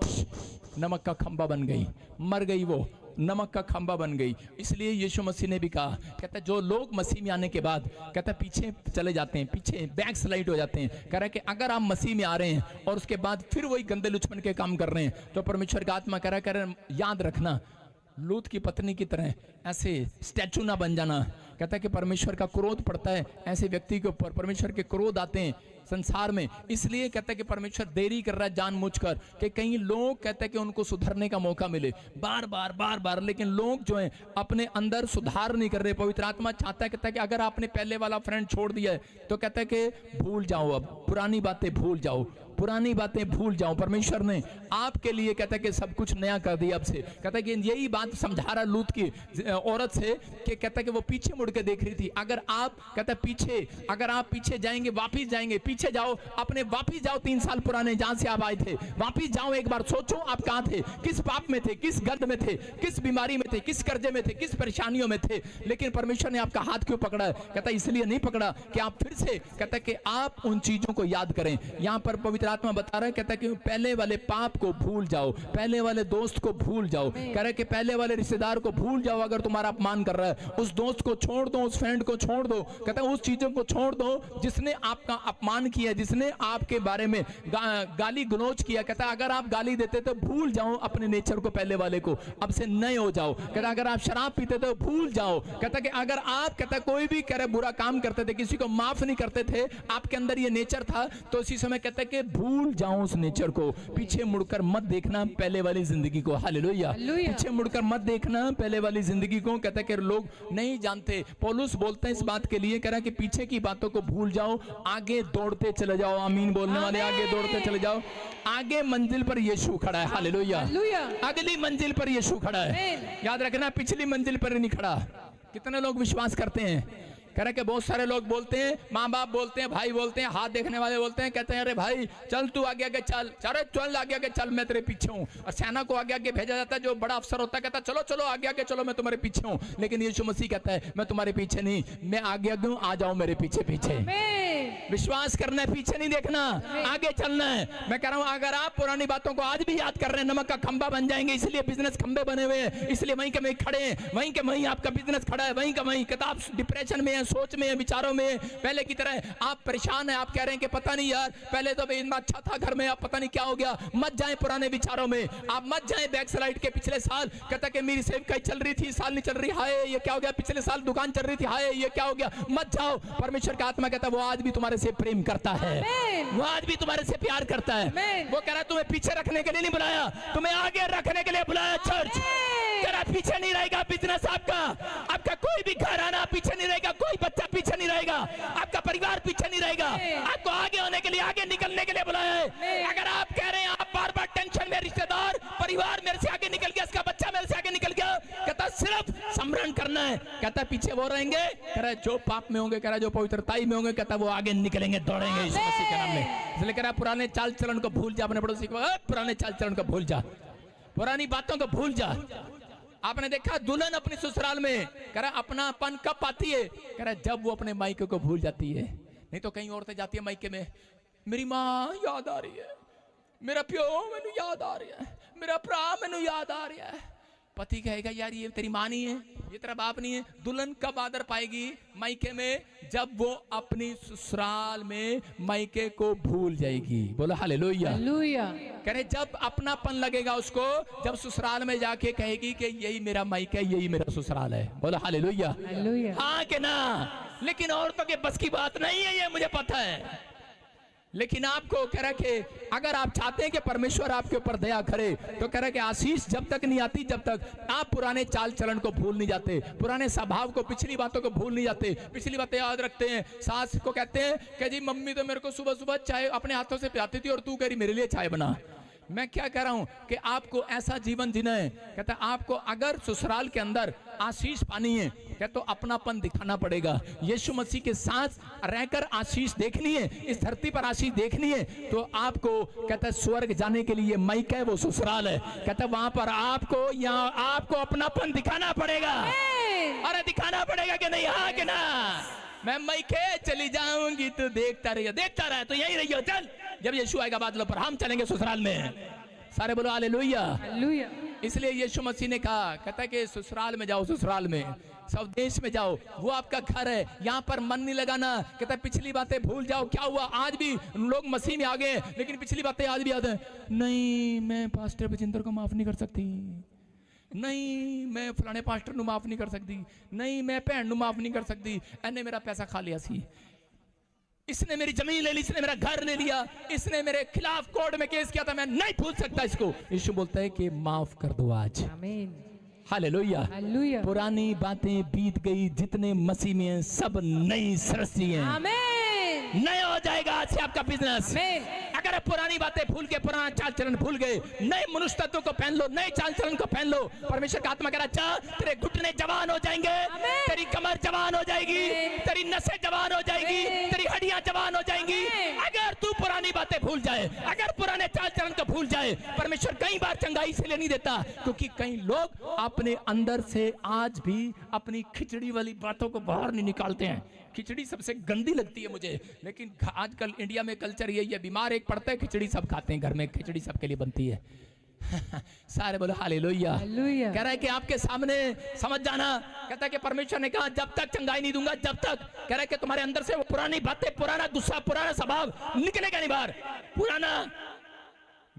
नमक का खंबा बन गई, मर गई, वो नमक का खंबा बन गई। इसलिए यीशु मसीह ने भी कहा, कहता है जो लोग मसीह में आने के बाद कहता है पीछे चले जाते हैं, पीछे बैक स्लाइड हो जाते हैं, कह रहा है कि अगर आप मसीह में आ रहे हैं और उसके बाद फिर वही गंदे लुचपन के काम कर रहे हैं, तो परमेश्वर का आत्मा कह रहा है याद रखना, लूत की पत्नी की तरह ऐसे स्टैचू ना बन जाना। कहता है कि परमेश्वर का क्रोध पड़ता है ऐसे व्यक्ति के ऊपर, परमेश्वर के क्रोध आते हैं संसार में। इसलिए कहता है कि परमेश्वर देरी कर रहा है जानबूझकर कि कहीं लोग कहते हैं कि उनको सुधरने का मौका मिले, बार बार, लेकिन लोग जो हैं अपने अंदर सुधार नहीं कर रहे। पवित्र आत्मा चाहता है, कहता है कि अगर आपने पहले वाला फ्रेंड छोड़ दिया है तो कहता है कि भूल जाओ, अब पुरानी बातें भूल जाओ, पुरानी बातें भूल जाओ। परमेश्वर ने आपके लिए कहता है कि सब कुछ नया कर दिया अब से। कहता है कि यही बात समझा रहा लूत की औरत से कि कहता है कि वो पीछे मुड़ के देख रही थी। अगर आप कहता है पीछे, अगर आप पीछे जाएंगे, वापिस जाएंगे, पीछे जाओ, अपने वापिस जाओ 3 साल पुराने जहां से आप आए थे, वापिस जाओ, एक बार सोचो आप कहां थे, किस पाप में थे, किस गर्द में थे, किस बीमारी में थे, किस कर्जे में थे, किस परेशानियों में थे। लेकिन परमेश्वर ने आपका हाथ क्यों पकड़ा है? कहता है इसलिए नहीं पकड़ा कि आप फिर से, कहता है कि आप उन चीजों को याद करें। यहां पर पवित्र आत्मा बता रहा है, कहता है कि पहले वाले पाप को भूल जाओ, पहले वाले दोस्त को भूल जाओ, कह रहा है कि पहले वाले रिश्तेदार को भूल जाओ। अगर तुम्हारा अपमान कर रहा है, उस दोस्त को छोड़ दो, उस फ्रेंड को छोड़ दो, कहता है उस चीजों को छोड़ दो जिसने आपका अपमान किया, जिसने आपके बारे में गाली गलौज किया। कहता है अगर आप गाली देते तो भूल जाओ अपने नेचर को, पहले वाले को, अब से नए हो जाओ। कहता है अगर आप शराब पीते तो भूल जाओ। कहता है कि अगर आप, कहता है कोई भी कह रहे बुरा काम करते थे, किसी को माफ नहीं करते थे, आपके अंदर ये नेचर था, तो इसी समय कहता है कि भूल जाओ उस नेचर को, पीछे मुड़कर मत देखना पहले वाली जिंदगी को। हालेलुया। पीछे मुड़कर मत देखना पहले वाली जिंदगी को। कहता है कि लोग नहीं जानते, पौलुस बोलते हैं इस बात के लिए, कह रहा है कि पीछे की बातों को भूल जाओ, आगे दौड़ते चले जाओ। आमीन बोलने वाले आगे दौड़ते चले जाओ। आगे मंजिल पर यीशु खड़ा है। हालेलुया। अगली मंजिल पर यीशु खड़ा है। याद रखना पिछली मंजिल पर नहीं खड़ा। कितने लोग विश्वास करते हैं? कह रहे कि बहुत सारे लोग बोलते हैं, माँ बाप बोलते हैं, भाई बोलते हैं, हाथ देखने वाले बोलते हैं, कहते हैं अरे भाई चल तू आगे आगे चल, अरे चल आगे आगे चल, मैं तेरे पीछे हूँ। और सेना को आगे आगे भेजा जाता है, जो बड़ा अफसर होता है कहता है चलो चलो आगे आगे चलो, मैं तुम्हारे पीछे हूँ। लेकिन यीशु मसीह कहता है मैं तुम्हारे पीछे नहीं, मैं आगे आगे हूँ, आ जाओ मेरे पीछे पीछे। विश्वास करना है, पीछे नहीं देखना, आगे चलना है। मैं कह रहा हूँ अगर आप पुरानी बातों को आज भी याद कर रहे हैं, नमक का खंबा बन जाएंगे। इसलिए बिजनेस खंबे बने हुए हैं, इसलिए वहीं के वहीं खड़े हैं, वहीं के वहीं आपका बिजनेस खड़ा है, वहीं का वहीं। कहता आप डिप्रेशन में है, सोच में है, विचारों में, पहले की तरह आप परेशान हैं, आप कह रहे हैं कि पता नहीं यार पहले तो इतना अच्छा था घर में, अब पता नहीं क्या हो गया। मत जाएं पुराने विचारों में, आप मत जाएं बैक स्लाइड के पिछले साल। कहता कि मेरी सेवकाई चल रही थी, साल नहीं चल रही, हाय ये क्या हो गया, पिछले साल दुकान चल रही थी, हाय ये क्या हो गया। मत जाओ। परमेश्वर का आत्मा कहता है वो आज भी तुम्हारे से प्रेम करता है, वो आज भी तुम्हारे से प्यार करता है। वो कह रहा है तुम्हें पीछे रखने के लिए नहीं बुलाया, तुम्हें आगे रखने के लिए बुलाया। चर्च कह रहा पीछे नहीं रहेगा बिजनेस आपका, आपका कोई भी घराना पीछे नहीं रहेगा, कोई बच्चा पीछे नहीं रहेगा, आपका परिवार पीछे नहीं रहेगा। आपको आगे होने के लिए, आगे निकलने के लिए बुलाया है। अगर आप कह रहे हैं आप बार बार टेंशन में, रिश्तेदार परिवार मेरे से आगे निकल गया, इसका बच्चा मेरे से आगे निकल गया, कहता सिर्फ स्मरण करना है। कहता पीछे वो रहेंगे, कह रहा जो पाप में होंगे, कह रहा जो पवित्रताई में होंगे, कहता वो आगे निकलेंगे, दौड़ेंगे यीशु मसीह के नाम में। इसलिए कह रहा पुराने चाल चलन को भूल जा, अपने पड़ोसी को पुराने चाल चलन को भूल जा, पुरानी बातों को भूल जा। आपने देखा दुल्हन अपनी ससुराल में, कह रहा अपनापन कब पाती है? कह रहा जब वो अपने मायके को भूल जाती है। नहीं तो कहीं औरतें जाती है मायके में, मेरी माँ याद आ रही है, मेरा प्यो मैनू याद आ रहा है, मेरा भरा मैनू याद आ रहा है। पति कहेगा यार ये तेरी माँ नहीं है, ये तेरा बाप नहीं है। दुल्हन कब आदर पाएगी मायके में? जब वो अपनी ससुराल में मायके को भूल जाएगी। बोलो हालेलुया। कह रहे जब अपनापन लगेगा उसको, जब ससुराल में जाके कहेगी कि यही मेरा मायका है, यही मेरा ससुराल है। बोलो हालेलुया। हाँ कि ना? लेकिन औरतों के बस की बात नहीं है, ये मुझे पता है। लेकिन आपको कह रहा कि अगर आप चाहते हैं कि परमेश्वर आपके ऊपर दया करे, तो कह रहा कि आशीष जब तक नहीं आती, जब तक आप पुराने चाल चलन को भूल नहीं जाते, पुराने स्वभाव को, पिछली बातों को भूल नहीं जाते, पिछली बातें याद रखते हैं। सास को कहते हैं कि जी मम्मी तो मेरे को सुबह सुबह चाय अपने हाथों से पिलाती थी और तू कह रही मेरे लिए चाय बना। मैं क्या कह रहा हूं कि आपको ऐसा जीवन जीना है। कहता है आपको अगर ससुराल के अंदर आशीष पानी है, कहता तो अपनापन दिखाना पड़ेगा। यीशु मसीह के साथ रहकर आशीष देखनी है, इस धरती पर आशीष देखनी है, तो आपको कहता है स्वर्ग जाने के लिए मायका है वो ससुराल है। कहता है वहां पर आपको अपनापन दिखाना पड़ेगा। अरे दिखाना पड़ेगा कि नहीं? हाँ कि ना? मैं मायके चली जाऊंगी तो देखता रहे तो यही रहियो, चल जब यीशु आएगा बादलों पर हम चलेंगे ससुराल में। सारे बोलो हालेलुया। हालेलुया। इसलिए यीशु मसीह ने कहा, कहता है कि ससुराल में जाओ, ससुराल में सब देश में जाओ, वो आपका घर है, यहाँ पर मन नहीं लगाना। कहता है पिछली बातें भूल जाओ। क्या हुआ? आज भी लोग मसीह में आ गए लेकिन पिछली बातें आज भी याद है। नहीं मैं पास्टर बजिंदर को माफ नहीं कर सकती, नहीं मैं फलाने पास्टर ਨੂੰ माफ नहीं कर सकती, नहीं मैं भैन ਨੂੰ माफ नहीं कर सकती, ਇਹਨੇ मेरा पैसा खा लिया सी, इसने मेरी जमीन ले ली, इसने मेरा घर ले लिया, इसने मेरे खिलाफ कोर्ट में केस किया था, मैं नहीं भूल सकता इसको। यीशु बोलता है कि माफ कर दो आज। आमीन। हालेलुया। हालेलुया। पुरानी बातें बीत गई, जितने मसीह में हैं सब नई सृष्टि हैं। आमीन। नया हो जाएगा आज से आपका बिजनेस। अगर पुरानी बातें भूल के, पुराना चाल चलन भूल गए, नए मनुष्य तत्व को पहन लो, नए चाल चलन को पहन लो। परमेश्वर का आत्मा कह रहा है तेरे घुटने जवान हो जाएंगे, तेरी कमर जवान हो जाएगी, तेरी नसें जवान हो जाएगी, तेरी हड्डियां जवान हो जाएंगी। अगर तू पुरानी बातें भूल जाए, अगर पुराने चाल चलन को भूल जाए, परमेश्वर कई बार चंगाई से नहीं देता, क्योंकि कई लोग अपने अंदर से आज भी अपनी खिचड़ी वाली बातों को बाहर नहीं निकालते हैं। खिचड़ी सबसे गंदी लगती है मुझे, लेकिन आजकल इंडिया में कल्चर यही है, बीमार एक पड़ता है, खिचड़ी सब खाते हैं, घर में खिचड़ी सबके लिए बनती है। सारे बोलो हालेलुया। हालेलुया। कह रहा है कि आपके सामने समझ जाना, कहता है कि परमेश्वर ने कहा जब तक चंगाई नहीं दूंगा, जब तक, कह रहा है कि तुम्हारे अंदर से वो पुरानी बातें, पुराना गुस्सा, पुराना स्वभाव निकलेगा नहीं बाहर। पुराना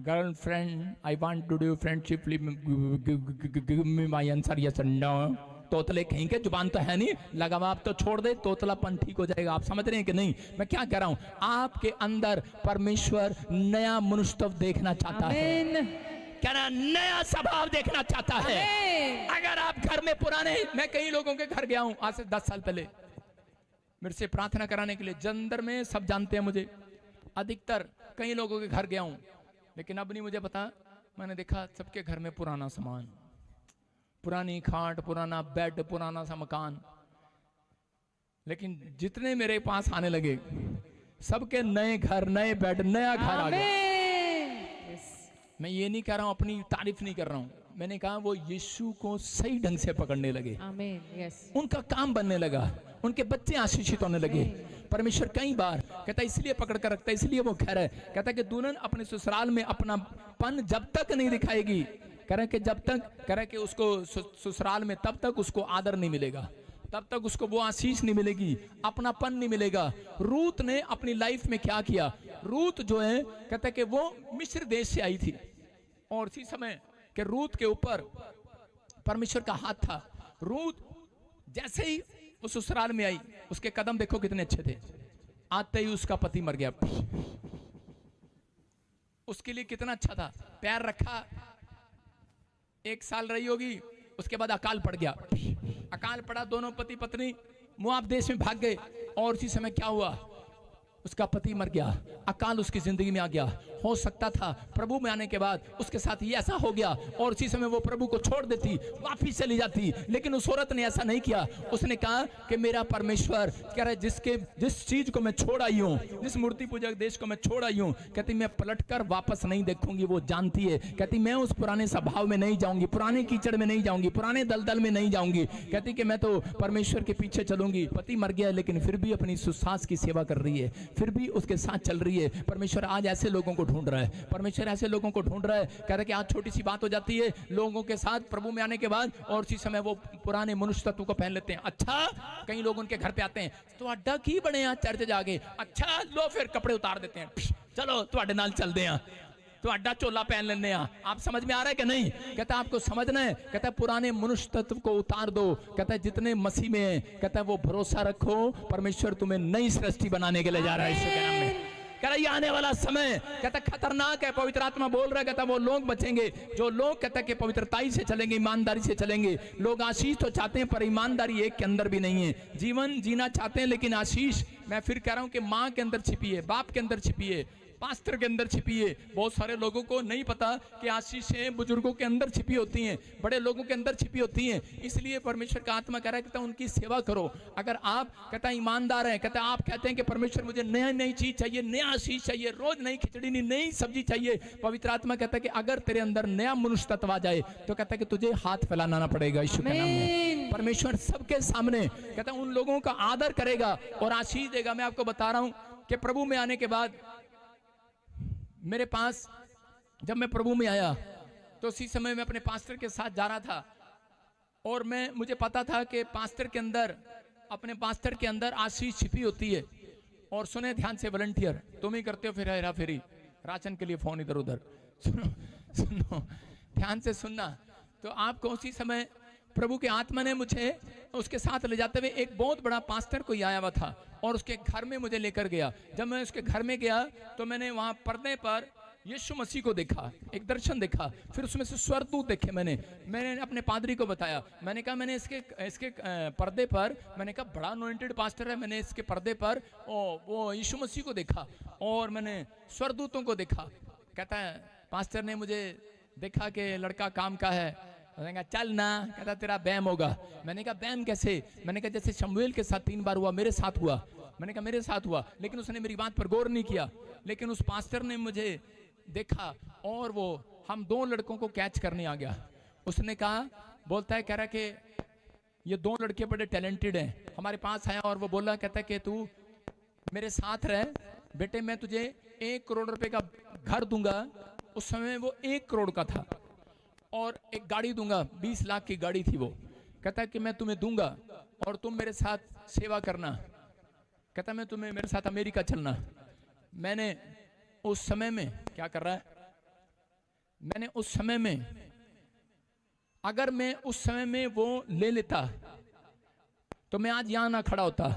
girlfriend, I want to do friendship, give me my answer yes and no. तोतले कहीं के, जुबान तो है नहीं, लगाम तो छोड़ दे, तोतलापन ठीक हो जाएगा। आप समझ रहे हैं कि नहीं? मैं क्या कह रहा हूं, आपके अंदर परमेश्वर नया मनुष्यत्व देखना चाहता है, क्या ना नया स्वभाव देखना चाहता है। अगर आप घर में पुराने, मैं कई लोगों के घर गया हूं आज से 10 साल पहले, मेरे से प्रार्थना कराने के लिए, जलंधर में सब जानते हैं मुझे, अधिकतर कई लोगों के घर गया हूं, लेकिन अब नहीं मुझे पता, मैंने देखा सबके घर में पुराना सामान, पुरानी खाट, पुराना बेड, पुराना सा मकान। लेकिन जितने मेरे पास आने लगे सबके नए घर, नए बेड, नया घर आ गया। मैं ये नहीं कह रहा हूं, अपनी तारीफ नहीं कर रहा हूं, मैंने कहा वो यीशु को सही ढंग से पकड़ने लगे, आमीन। यस। उनका काम बनने लगा, उनके बच्चे आशीषित होने लगे। परमेश्वर कई बार कहता है इसलिए पकड़ कर रखता है, इसलिए वो कह रहा है, कहता है कि दुल्हन अपने ससुराल में अपनापन जब तक नहीं दिखाएगी, कह रहा है कि जब तक, कह रहा है कि उसको ससुराल में तब तक उसको आदर नहीं मिलेगा, तब तक उसको वो आशीष नहीं मिलेगी, अपनापन नहीं मिलेगा। रूत ने अपनी लाइफ में क्या किया? रूत जो है, कहता है कि वो मिस्र देश से आई थी, और इसी समय कि रूत के ऊपर परमेश्वर का हाथ था। रूत जैसे ही वो ससुराल में आई, उसके कदम देखो कितने अच्छे थे, आते ही उसका पति मर गया। उसके लिए कितना अच्छा था, पैर रखा, 1 साल रही होगी, उसके बाद अकाल पड़ गया। अकाल पड़ा, दोनों पति पत्नी मोआब देश में भाग गए, और उसी समय क्या हुआ? उसका पति मर गया, अकाल उसकी जिंदगी में आ गया। हो सकता था प्रभु में आने के बाद उसके साथ ये ऐसा हो गया, और उसी समय वो प्रभु को छोड़ देती, वापिस चली जाती, लेकिन उस औरत ने ऐसा नहीं किया। उसने कहा कि मेरा परमेश्वर कह रहा है जिस चीज को मैं छोड़ आई हूँ, जिस मूर्ति पूजक देश को मैं छोड़ आई हूँ, कहती मैं पलट कर वापस नहीं देखूंगी। वो जानती है, कहती मैं उस पुराने स्वभाव में नहीं जाऊंगी, पुराने कीचड़ में नहीं जाऊंगी, पुराने दलदल में नहीं जाऊंगी। कहती कि मैं तो परमेश्वर के पीछे चलूंगी। पति मर गया, लेकिन फिर भी अपनी सास की सेवा कर रही है, फिर भी उसके साथ चल रही है। परमेश्वर आज ऐसे लोगों को ढूंढ रहा है, परमेश्वर ऐसे लोगों को ढूंढ रहा है। कह रहा है कि आज छोटी सी बात हो जाती है लोगों के साथ प्रभु में आने के बाद, और उसी समय वो पुराने मनुष्य तत्व को पहन लेते हैं। अच्छा, कई लोग उनके घर पे आते हैं, तो अड्डा की बने यहाँ चर्च जाके, अच्छा लो फिर कपड़े उतार देते हैं, चलो तुहाडे नाल चलते हैं, तो अड्डा चोला पहन लेने। आप समझ में आ रहा है कि नहीं? कहता है आपको समझना है, कहता है पुराने मनुष्य तत्व को उतार दो। कहता है जितने मसीह में है, कहता है वो भरोसा रखो, परमेश्वर तुम्हें नई सृष्टि बनाने के लिए जा रहा है यीशु के नाम में। कह रहा ये आने वाला समय कहता खतरनाक है, पवित्र आत्मा बोल रहा है, कहता वो लोग बचेंगे जो लोग कहता कि पवित्रताई से चलेंगे, ईमानदारी से चलेंगे। लोग आशीष तो चाहते हैं पर ईमानदारी एक के अंदर भी नहीं है। जीवन जीना चाहते हैं लेकिन आशीष, मैं फिर कह रहा हूं कि माँ के अंदर छिपी है, बाप के अंदर छिपी है, पास्टर के अंदर छिपी है। बहुत सारे लोगों को नहीं पता कि आशीषें बुजुर्गों के अंदर छिपी होती हैं, बड़े लोगों के अंदर छिपी होती हैं। इसलिए परमेश्वर का आत्मा कह रहा है, कहता उनकी सेवा करो। अगर आप कहता ईमानदार हैं, कहता आप कहते हैं कि परमेश्वर मुझे नया नई चीज चाहिए, नया आशीष चाहिए, रोज नई खिचड़ी नहीं, नई सब्जी चाहिए, पवित्र आत्मा कहता है कि अगर तेरे अंदर नया मनुष्य तत्व आ जाए तो कहता है कि तुझे हाथ फैलाना पड़ेगा यीशु के नाम में। परमेश्वर सबके सामने कहता उन लोगों का आदर करेगा और आशीष देगा। मैं आपको बता रहा हूं कि प्रभु में आने के बाद मेरे पास, जब मैं प्रभु में आया तो उसी समय मैं अपने पास्टर के साथ जा रहा था और मुझे पता था कि पास्टर के अंदर, अपने पास्टर के अंदर आशीष छिपी होती है। और सुने ध्यान से वॉलंटियर, तुम ही करते हो फिर हेरा फेरी, राशन के लिए फोन इधर उधर, सुनो सुनो ध्यान से सुनना। तो आपको उसी समय प्रभु के आत्मा ने मुझे उसके साथ ले जाते हुए एक बहुत बड़ा पास्टर कोई आया हुआ था और उसके घर में मुझे लेकर गया। जब मैं उसके घर में गया तो मैंने वहां पर्दे पर यीशु मसीह को देखा, एक दर्शन देखा, फिर उसमें से स्वर्गदूत देखे। मैंने अपने पादरी को बताया, मैंने कहा मैंने इसके पर्दे पर, मैंने कहा बड़ा अनॉइंटेड पास्टर है, मैंने इसके पर्दे पर वो यीशु मसीह को देखा और मैंने स्वर्गदूतों को देखा। कहता है पास्टर ने मुझे देखा कि लड़का काम का है, मैंने कहा चल ना, कहता तेरा बैम होगा। मैंने कहा बैम कैसे? मैंने कहा जैसे शमूएल के साथ 3 बार हुआ, मेरे साथ हुआ। मैंने कहा मेरे साथ हुआ, लेकिन उसने मेरी बात पर गौर नहीं किया। लेकिन उस पास्टर ने मुझे देखा और वो हम 2 लड़कों को कैच करने आ गया। उसने कहा, बोलता है, कह रहा कि ये 2 लड़के बड़े टैलेंटेड हैं, हमारे पास आया और वो बोला, कहता है कि तू मेरे साथ रह बेटे, मैं तुझे 1 करोड़ रुपए का घर दूंगा। उस समय वो 1 करोड़ का था और एक गाड़ी दूंगा, 20 लाख की गाड़ी थी वो। कहता है कि मैं तुम्हें दूंगा और तुम मेरे साथ सेवा करना। कहता मैं तुम्हें मेरे साथ अमेरिका चलना। मैंने उस समय में क्या कर रहा है, मैंने उस समय में, अगर मैं उस समय में वो ले लेता तो मैं आज यहां ना खड़ा होता।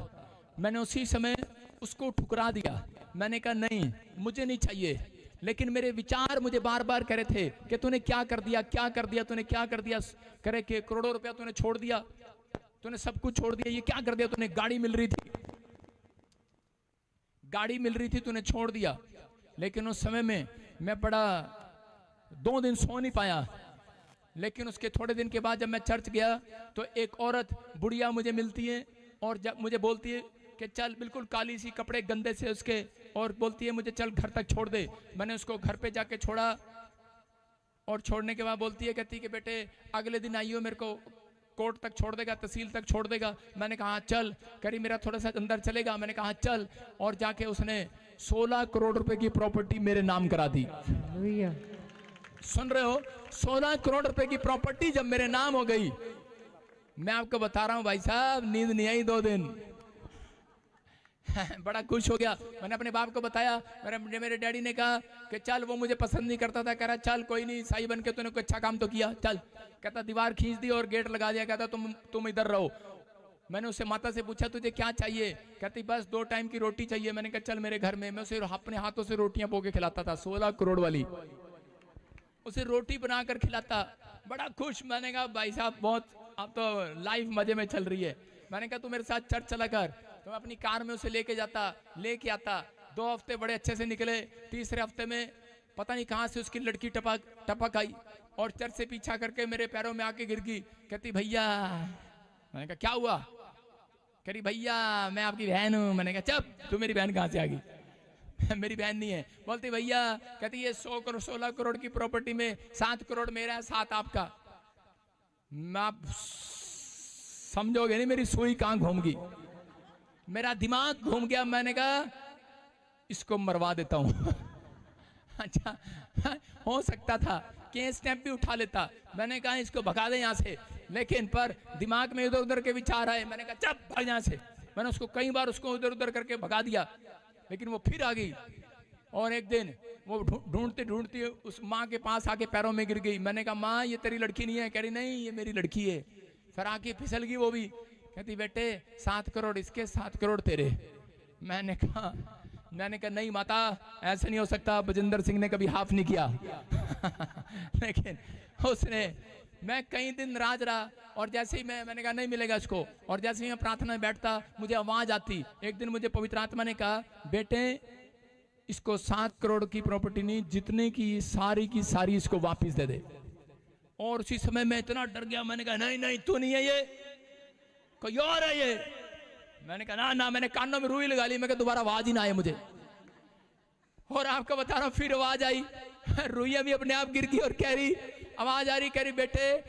मैंने उसी समय उसको ठुकरा दिया। मैंने कहा नहीं, मुझे नहीं चाहिए। लेकिन मेरे विचार मुझे बार बार कह रहे थे कि तूने क्या कर दिया, क्या कर दिया, तूने क्या कर दिया। करे कि करोड़ों रुपया तूने छोड़ दिया, तूने सब कुछ छोड़ दिया, ये क्या कर दिया तूने? गाड़ी मिल रही थी, गाड़ी मिल रही थी, तूने छोड़ दिया। लेकिन उस समय में मैं बड़ा 2 दिन सो नहीं पाया। लेकिन उसके थोड़े दिन के बाद जब मैं चर्च गया तो एक औरत बुढ़िया मुझे मिलती है और जब मुझे बोलती है कि चल, बिल्कुल काली सी, कपड़े गंदे से उसके, और बोलती है मुझे चल घर तक छोड़ दे। मैंने उसको घर पे जाके छोड़ा और छोड़ने के बाद बोलती है, कहती कि बेटे अगले दिन आइयो, मेरे को कोर्ट तक छोड़ देगा, तहसील तक छोड़ देगा। मैंने कहा चल। करी मेरा थोड़ा सा अंदर चलेगा। मैंने कहा चल। और जाके उसने 16 करोड़ रुपए की प्रॉपर्टी मेरे नाम करा दी। सुन रहे हो? 16 करोड़ रुपए की प्रॉपर्टी जब मेरे नाम हो गई, मैं आपको बता रहा हूं भाई साहब, नींद नहीं आई 2 दिन। बड़ा खुश हो गया। मैंने अपने बाप को बताया। मेरे डैडी ने कहा कि चल, वो मुझे पसंद नहीं करता था, कह रहा चल कोई नहीं, ईसाई बन के तूने कोई अच्छा काम तो किया, चल। कहता दीवार खींच दी और गेट लगा दिया। कहता तुम इधर रहो। मैंने उससे माता से पूछा तुझे क्या चाहिए? कहती बस 2 टाइम की रोटी चाहिए। मैंने कहा चल मेरे घर में। मैं उसे अपने हाथों से रोटियां पो के खिलाता था, 16 करोड़ वाली, उसे रोटी बनाकर खिलाता। बड़ा खुश। मैंने कहा भाई साहब बहुत, अब तो लाइफ मजे में चल रही है। मैंने कहा तू मेरे साथ चर्च चला कर। तो मैं अपनी कार में उसे लेके जाता, लेके आता। 2 हफ्ते बड़े अच्छे से निकले। 3रे हफ्ते में पता नहीं कहां से उसकी लड़की टपक आई और चर्च से पीछा करके मेरे पैरों में आके गिर गई। कहती भैया। मैंने कहा क्या हुआ? कह रही भैया मैं आपकी बहन हूं। मैंने कहा चुप, तू मेरी बहन कहां से आ गई? मेरी बहन नहीं है। बोलती भैया, कहती ये 16 करोड़ की प्रॉपर्टी में 7 करोड़ मेरा है, 7 आपका। आप समझोगे नहीं मेरी सुई कहां घूम गई, मेरा दिमाग घूम गया। मैंने कहा इसको मरवा देता हूं। अच्छा, हो सकता था कि स्टेप भी उठा लेता। मैंने कहा इसको भगा दे यहां से, लेकिन पर दिमाग में इधर उधर के विचार आए। मैंने कहा चुप, भाग यहां से। मैंने उसको कई बार उसको इधर उधर करके भगा दिया, लेकिन वो फिर आ गई। और एक दिन वो ढूंढती ढूंढती उस माँ के पास आके पैरों में गिर गई। मैंने कहा माँ ये तेरी लड़की नहीं है? कह रही नहीं ये मेरी लड़की है। फिर आके फिसल गई वो भी। कहती बेटे 7 करोड़ इसके, 7 करोड़ तेरे। मैंने कहा नहीं माता, ऐसे नहीं हो सकता। बजिंदर सिंह ने कभी हाफ नहीं किया। लेकिन उसने, मैं कई दिन राज रहा और जैसे ही मैंने कहा नहीं मिलेगा इसको, और जैसे ही मैं प्रार्थना में बैठता मुझे आवाज आती। एक दिन मुझे पवित्र आत्मा ने कहा बेटे इसको 7 करोड़ की प्रॉपर्टी नहीं, जितने की सारी इसको वापस दे दे। और उसी समय मैं इतना डर गया, मैंने कहा नहीं नहीं तू नहीं है, ये कोई और है ये। मैंने कहा ना ना, मैंने कानों में रुई लगा ली, मैं कहा दोबारा आवाज ही ना आए मुझे। और आपको बता रहा हूं फिर आवाज आई, रुइया भी अपने आप गिर गई और कह रही, आवाज आ रही, कह रही बेटे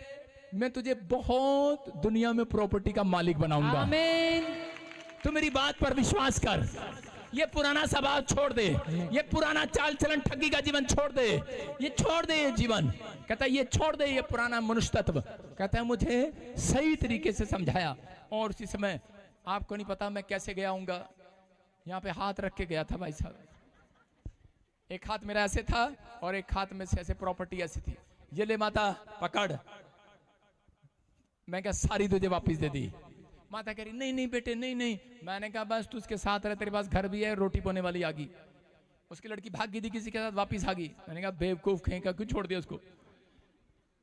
मैं तुझे बहुत दुनिया में प्रॉपर्टी का मालिक बनाऊंगा, आमीन। तू मेरी बात पर विश्वास कर, ये पुराना स्वभाव छोड़ दे, ये पुराना चाल चलन ठगी का जीवन छोड़ दे, ये छोड़ दे ये जीवन। कहता है ये छोड़ दे ये पुराना मनुष्य तत्व। कहता है मुझे सही तरीके से समझाया। और उसी समय आपको नहीं पता मैं कैसे गया हूँगा, यहाँ पे हाथ रख के गया था भाई साहब, एक हाथ मेरा ऐसे था और एक हाथ में से ऐसे प्रॉपर्टी ऐसी थी, ये ले माता पकड़। मैं क्या सारी तुझे वापस दे दी। माता कह रही नहीं नहीं बेटे नहीं नहीं। मैंने कहा बस तू उसके साथ रहे, तेरे पास घर भी है, रोटी बोने वाली आ गई। उसकी लड़की भाग गई थी किसी के साथ, वापस आ गई। मैंने कहा बेवकूफ कहीं का, क्यों छोड़ दिया उसको।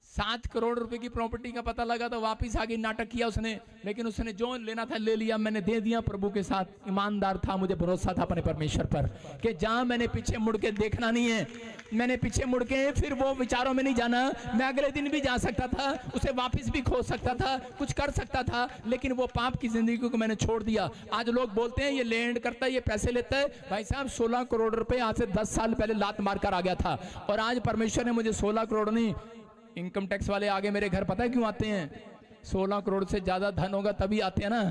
7 करोड़ रुपए की प्रॉपर्टी का पता लगा तो वापस आ गई, नाटक किया उसने, लेकिन उसने जो लेना था ले लिया, मैंने दे दिया प्रभु के साथ। ईमानदार था, मुझे भरोसा था अपने परमेश्वर पर कि जहां मैंने पीछे मुड़ के देखना नहीं है, मैंने पीछे मुड़ के फिर वो विचारों में नहीं जाना। मैं अगले दिन भी जा सकता था, उसे वापस भी खो सकता था, कुछ कर सकता था, लेकिन वो पाप की जिंदगी को मैंने छोड़ दिया। आज लोग बोलते हैं ये लैंड करता है, ये पैसे लेता है। भाई साहब 16 करोड़ रुपए आज से 10 साल पहले लात मार कर आ गया था, और आज परमेश्वर ने मुझे 16 करोड़ नहीं, इनकम टैक्स वाले आगे मेरे घर पता है क्यों आते हैं? 16 करोड़ से ज्यादा धन होगा तभी आते हैं ना।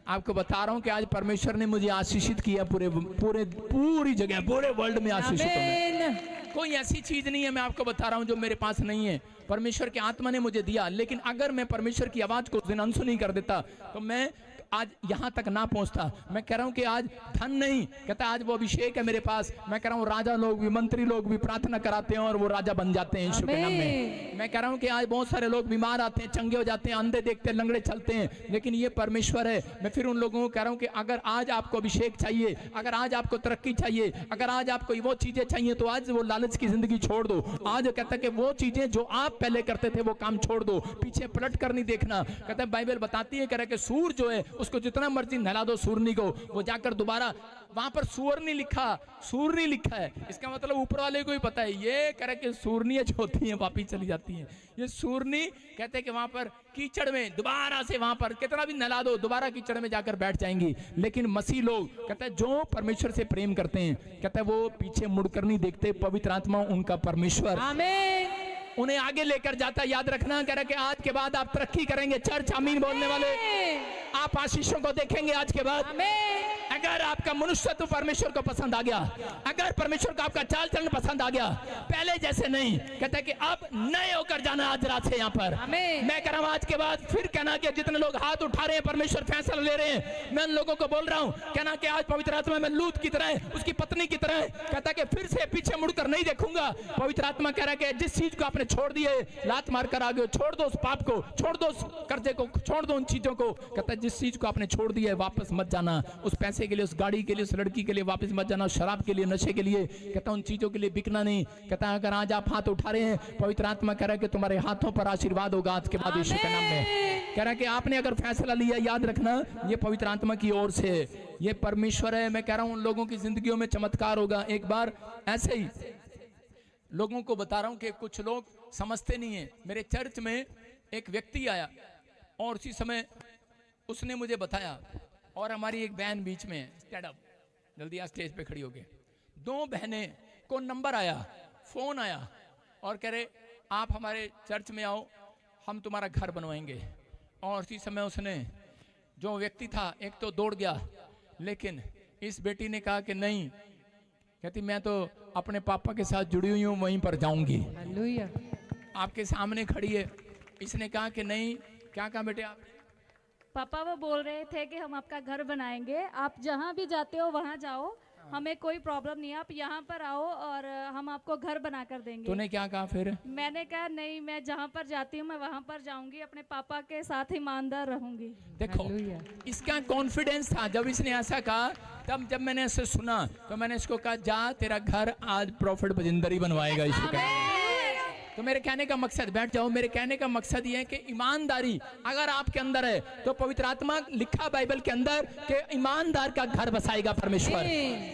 आपको बता रहा हूं कि आज परमेश्वर ने मुझे आशीषित किया, पूरी जगह, पूरे वर्ल्ड में आशीषित हूं। कोई ऐसी चीज नहीं है, मैं आपको बता रहा हूं, जो मेरे पास नहीं है। परमेश्वर की आत्मा ने मुझे दिया, लेकिन अगर मैं परमेश्वर की आवाज को उस दिन अनसुनी कर देता तो मैं आज यहां तक ना पहुंचता। मैं कह रहा हूं कि आज धन नहीं, कहता आज वो अभिषेक है मेरे पास। मैं कह रहा हूं राजा लोग भी, मंत्री लोग भी प्रार्थना कराते हैं और वो राजा बन जाते हैं यीशु के नाम में। मैं कह रहा हूं कि आज बहुत सारे लोग बीमार आते हैं, चंगे हो जाते हैं, अंधे देखते हैं, लंगड़े चलते हैं, लेकिन ये परमेश्वर है। मैं फिर उन लोगों को कह रहा हूं कि अगर आज आपको अभिषेक चाहिए, अगर आज आपको तरक्की चाहिए, अगर आज आपको वो चीजें चाहिए, तो आज वो लालच की जिंदगी छोड़ दो। आज कहता है कि वो चीजें जो आप पहले करते थे वो काम छोड़ दो, पीछे पलट कर नहीं देखना। कहता है बाइबल बताती है, कह रहा है कि सूर जो है उसको जितना मर्जी नहला दो सूरनी को, वो जाकर दोबारा वहां पर सूर नहीं लिखा, सूर नहीं लिखा है। इसका मतलब ऊपर वाले को ही पता है। ये कह रहे कि सूरनियां जो होती हैं वापिस चली जाती हैं। ये सूरनी कहते हैं कि वहां पर कीचड़ में दोबारा से, वहां पर कितना भी नहला दो दोबारा कीचड़ में जाकर बैठ जाएंगी। लेकिन मसीह लोग कहते हैं जो परमेश्वर से प्रेम करते हैं, कहते हैं वो पीछे मुड़कर नहीं देखते। पवित्र आत्मा उनका परमेश्वर आमीन उन्हें आगे लेकर जाता। याद रखना, कह रहा कि आज के बाद आप तरक्की करेंगे। चर्च आमीन बोलने वाले, आप आशीषों को देखेंगे आज के बाद। अगर आपका मनुष्यत्व परमेश्वर को पसंद आ गया, अगर परमेश्वर को आपका चाल चलन पसंद आ गया, पहले जैसे नहीं, कहता है कि अब नए होकर जाना आज रात से यहाँ पर। मैं कह रहा हूँ आज के बाद फिर कहना कि जितने लोग हाथ उठा रहे हैं, परमेश्वर फैसला ले रहे हैं, मैं उन लोगों को बोल रहा हूँ, कहना कि आज पवित्र आत्मा में लूत की तरह, उसकी पत्नी की तरह, कहता है कि फिर से पीछे मुड़कर नहीं देखूंगा। पवित्र आत्मा कह रहा है कि जिस चीज को आपने छोड़ दिए, लात मार कर आगे, छोड़ दो उस पाप को, छोड़ दो उस कर्जे को, छोड़ दो उन चीजों को। कहता है जिस चीज को आपने छोड़ दिया है वापस मत जाना। उस पैसे के लिए, उस गाड़ी के लिए, उस लड़की के लिए वापस मत जाना, शराब के लिए, नशे के लिए, कहता उन चीजों के लिए बिकना नहीं। कहता है अगर आज आप हाथ उठा रहे हैं, पवित्र आत्मा कह रहा है कि तुम्हारे हाथों पर आशीर्वाद होगा आज के बाद यीशु के नाम में। कह रहा है कि आपने अगर फैसला लिया, याद रखना ये पवित्र आत्मा की ओर से, ये परमेश्वर है। मैं कह रहा हूं उन लोगों की जिंदगियों में चमत्कार होगा। एक बार ऐसे ही लोगों को बता रहा हूं कि कुछ लोग समझते नहीं है। मेरे चर्च में एक व्यक्ति आया और उसी समय उसने मुझे बताया, और हमारी एक बहन बीच में, स्टैंड अप, जल्दी आ स्टेज पे खड़ी हो गए। 2 बहनें को नंबर आया, फोन आया और कह रहे आप हमारे चर्च में आओ, हम तुम्हारा घर बनवाएंगे। और उसी समय उसने, जो व्यक्ति था, एक तो दौड़ गया, लेकिन इस बेटी ने कहा कि नहीं, कहती मैं तो अपने पापा के साथ जुड़ी हुई हूँ, वहीं पर जाऊंगी। हालेलुया। आपके सामने खड़ी है। इसने कहा कि नहीं, क्या कहा बेटे आप? पापा वो बोल रहे थे कि हम आपका घर बनाएंगे, आप जहाँ भी जाते हो वहाँ जाओ, हमें कोई प्रॉब्लम नहीं है, आप यहाँ पर आओ और हम आपको घर बना कर देंगे। तूने क्या कहा फिर? मैंने कहा नहीं, मैं जहाँ पर जाती हूँ मैं वहाँ पर जाऊंगी, अपने पापा के साथ ईमानदार रहूंगी। देखो इसका कॉन्फिडेंस था। जब इसने ऐसा कहा, तब जब मैंने ऐसे सुना तो मैंने इसको कहा जा, तेरा घर आज प्रॉफिट बजिंदर ही बनवाएगा यीशु का। तो मेरे कहने का मकसद, बैठ जाओ, मेरे कहने का मकसद ये है कि ईमानदारी अगर आपके अंदर है तो पवित्र आत्मा लिखा बाइबल के अंदर कि ईमानदार का घर बसाएगा परमेश्वर।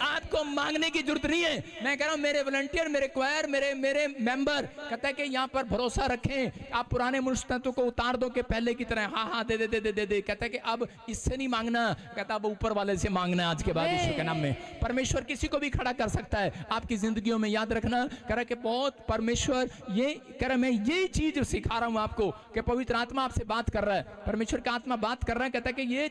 आपको मांगने की जरूरत नहीं है। मैं कह रहा हूं मेरे वॉलंटियर, मेरे क्वायर, मेरे मेंबर कहता है कि यहाँ पर भरोसा रखें, आप पुराने मनुष्य तत्व को उतार दो कि पहले की तरह हाँ हाँ दे दे दे दे दे दे। कहता है कि अब इससे नहीं मांगना, कहता अब ऊपर वाले से मांगना आज के बाद यीशु के नाम में। परमेश्वर किसी को भी खड़ा कर सकता है आपकी जिंदगियों में, याद रखना। कह रहा कि बहुत परमेश्वर ये कह रहा, मैं ये चीज सिखा रहा हूं आपको कि पवित्र आत्मा आपसे बात कर रहा है, परमेश्वर का आत्मा बात कर रहा है। कहता है कि ये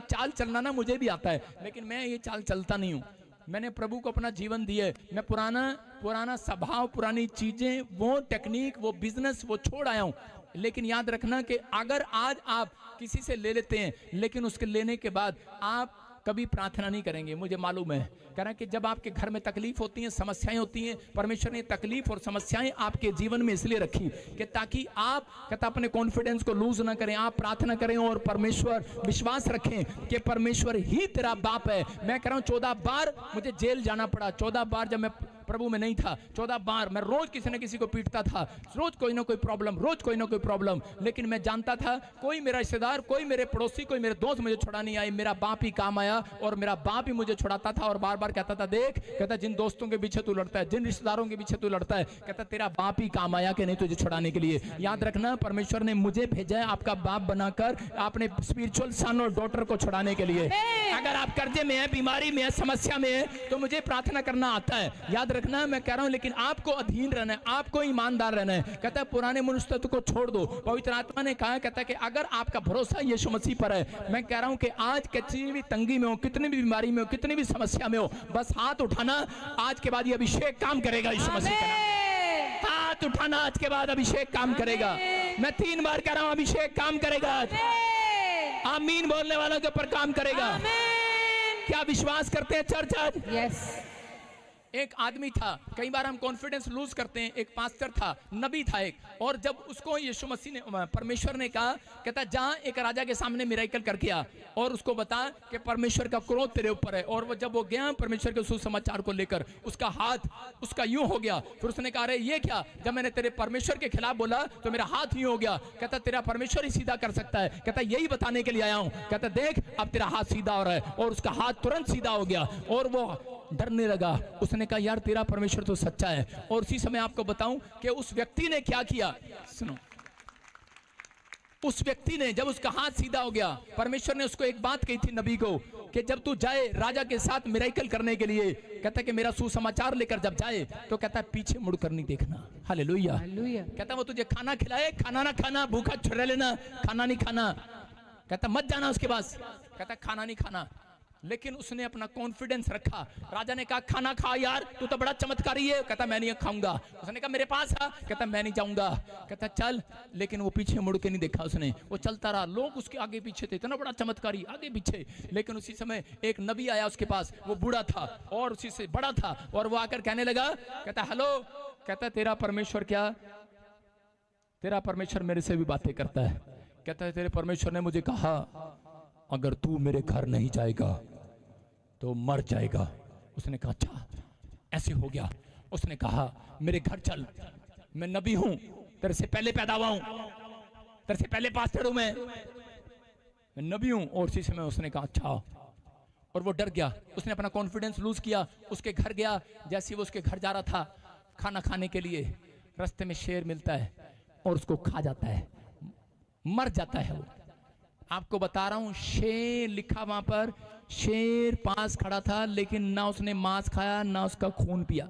चाल चलना ना मुझे भी आता है, लेकिन मैं ये चाल चलता नहीं हूं। मैंने प्रभु को अपना जीवन दिया है, मैं पुराना स्वभाव, पुरानी चीजें, वो टेक्निक, वो बिजनेस, वो छोड़ आया हूं। लेकिन याद रखना कि अगर आज आप किसी से ले लेते हैं लेकिन उसके लेने के बाद आप कभी प्रार्थना नहीं करेंगे, मुझे मालूम है। कह रहा कि जब आपके घर में तकलीफ होती हैं, समस्याएं होती हैं, परमेश्वर ने तकलीफ और समस्याएं आपके जीवन में इसलिए रखी कि ताकि आप कहता अपने कॉन्फिडेंस को लूज ना करें, आप प्रार्थना करें और परमेश्वर विश्वास रखें कि परमेश्वर ही तेरा बाप है। मैं कह रहा हूं 14 बार मुझे जेल जाना पड़ा, 14 बार जब मैं प्रभु में नहीं था, 14 बार मैं रोज किसी न किसी को पीटता था, रोज कोई ना कोई प्रॉब्लम, रोज कोई ना कोई प्रॉब्लम। लेकिन मैं जानता था कोई मेरा रिश्तेदार, कोई मेरे पड़ोसी, कोई मेरे दोस्त मुझे छुड़ा नहीं आए, मेरा बाप ही काम आया और मेरा बाप ही मुझे छुड़ाता था। और बार बार कहता था, देख, कहता जिन दोस्तों के पीछे तू लड़ता है, जिन रिश्तेदारों के पीछे तू लड़ता है, कहता तेरा बाप ही काम आया कि नहीं तुझे छुड़ाने के लिए। याद रखना परमेश्वर ने मुझे भेजा है आपका बाप बनाकर अपने स्पिरिचुअल सन और डॉटर को छुड़ाने के लिए। अगर आप कर्जे में है, बीमारी में है, समस्या में है, तो मुझे प्रार्थना करना आता है। याद रखना मैं कह रहा हूं, लेकिन आपको अधीन रहना है, आपको ईमानदार रहना है। कहता है पुराने मनुष्य तत्व को छोड़ दो। पवित्र आत्मा ने कहा, कहता है कि अगर आपका भरोसा यीशु मसीह पर है, मैं कह रहा हूं कि आज कितनी भी तंगी में हो, कितनी भी बीमारी में हो, कितनी भी समस्या में हो, बस हाथ उठाना, आज के बाद ये अभिषेक काम करेगा यीशु मसीह का। हाथ उठाना, आज के बाद अभिषेक काम करेगा। मैं 3 बार कह रहा हूं, अभिषेक काम करेगा। आमीन बोलने वालों के ऊपर काम करेगा। क्या विश्वास करते हैं चर्च आज? यस। एक आदमी था, कई बार हम कॉन्फिडेंस लूज करते हैं। एक पास्टर था, नबी था एक, और जब उसको यीशु मसीह ने, परमेश्वर ने कहा, कहता जहां एक राजा के सामने मिरेकल करके आ और उसको बता कि परमेश्वर का क्रोध तेरे ऊपर है। और वो जब वो गया परमेश्वर के सुसमाचार को लेकर, उसका हाथ उसका यूं हो गया। फिर उसने कहा, अरे ये क्या, जब मैंने तेरे परमेश्वर के खिलाफ बोला तो मेरा हाथ यूं हो गया। कहता तेरा परमेश्वर ही सीधा कर सकता है। कहता यही बताने के लिए आया हूं। कहता देख अब तेरा हाथ सीधा हो रहा है, और उसका हाथ तुरंत सीधा हो गया और वो डरने लगा। उसने कहा यार तेरा परमेश्वर तो सच्चा है। और उसी समय आपको बताऊं कि उस व्यक्ति ने क्या किया, सुनो। उस व्यक्ति ने, जब उसका हाथ सीधा हो गया, परमेश्वर ने उसको एक बात कही थी नबी को कि जब तू जाए राजा के साथ मिरेकल करने के लिए, कहता कि मेरा सुसमाचार लेकर जब जाए तो कहता पीछे मुड़कर नहीं देखना। हालेलुया। कहता वो तुझे खाना खिलाए, खाना ना खाना, भूखा रह लेना, खाना नहीं खाना, कहता मत जाना उसके पास, कहता खाना नहीं खाना। लेकिन उसने अपना कॉन्फिडेंस रखा। राजा ने कहा खाना खा यार, तू तो बड़ा चमत्कारी है। कहता मैं नहीं खाऊंगा। उसने कहा मेरे पास आ, कहता मैं नहीं जाऊंगा। कहता चल, लेकिन वो पीछे मुड़ के नहीं देखा उसने, वो चलता रहा। लोग उसके आगे पीछे थे, इतना बड़ा चमत्कारी आगे पीछे। लेकिन उसी समय एक नबी आया उसके पास, वो बूढ़ा था और उसी से बड़ा था, और वो आकर कहने लगा, कहता हेलो, कहता तेरा परमेश्वर क्या, तेरा परमेश्वर मेरे से भी बातें करता है। कहता है तेरे परमेश्वर ने मुझे कहा अगर तू मेरे घर नहीं जाएगा तो मर जाएगा। उसने कहा अच्छा ऐसे हो गया। उसने कहा मेरे घर चल, मैं नबी हूं, तेरे से पहले पैदा हुआ हूं, तेरे से पहले पास्टर हूं, मैं नबी हूं। और उसी समय उसने कहा अच्छा, और वो डर गया। उसने अपना कॉन्फिडेंस लूज किया, उसके घर गया। जैसे वो उसके घर जा रहा था खाना खाने के लिए, रास्ते में शेर मिलता है और उसको खा जाता है, मर जाता है वो। आपको बता रहा हूं, शेर लिखा वहां पर, शेर पास खड़ा था, लेकिन ना उसने मांस खाया ना उसका खून पिया,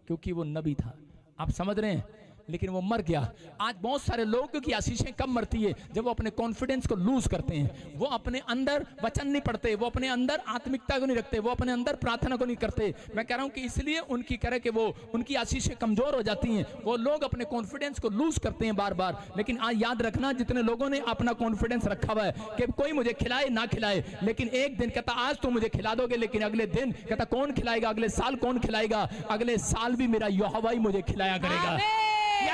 क्योंकि वो नबी था। आप समझ रहे हैं? लेकिन वो मर गया। आज बहुत सारे लोगों की आशीषें कब मरती है, जब वो अपने कॉन्फिडेंस को लूज करते हैं, वो अपने अंदर वचन नहीं पढ़ते, वो अपने अंदर आत्मिकता को नहीं रखते, वो अपने अंदर प्रार्थना को नहीं करते। मैं कह रहा हूं कि इसलिए उनकी करे कि वो उनकी आशीषें कमजोर हो जाती हैं, वो लोग अपने कॉन्फिडेंस को लूज करते हैं बार बार। लेकिन आज याद रखना, जितने लोगों ने अपना कॉन्फिडेंस रखा हुआ है कि कोई मुझे खिलाए ना खिलाए, लेकिन एक दिन कहता आज तो मुझे खिला दोगे, लेकिन अगले दिन कहता कौन खिलाएगा, अगले साल कौन खिलाएगा, अगले साल भी मेरा यहोवा ही मुझे खिलाया करेगा।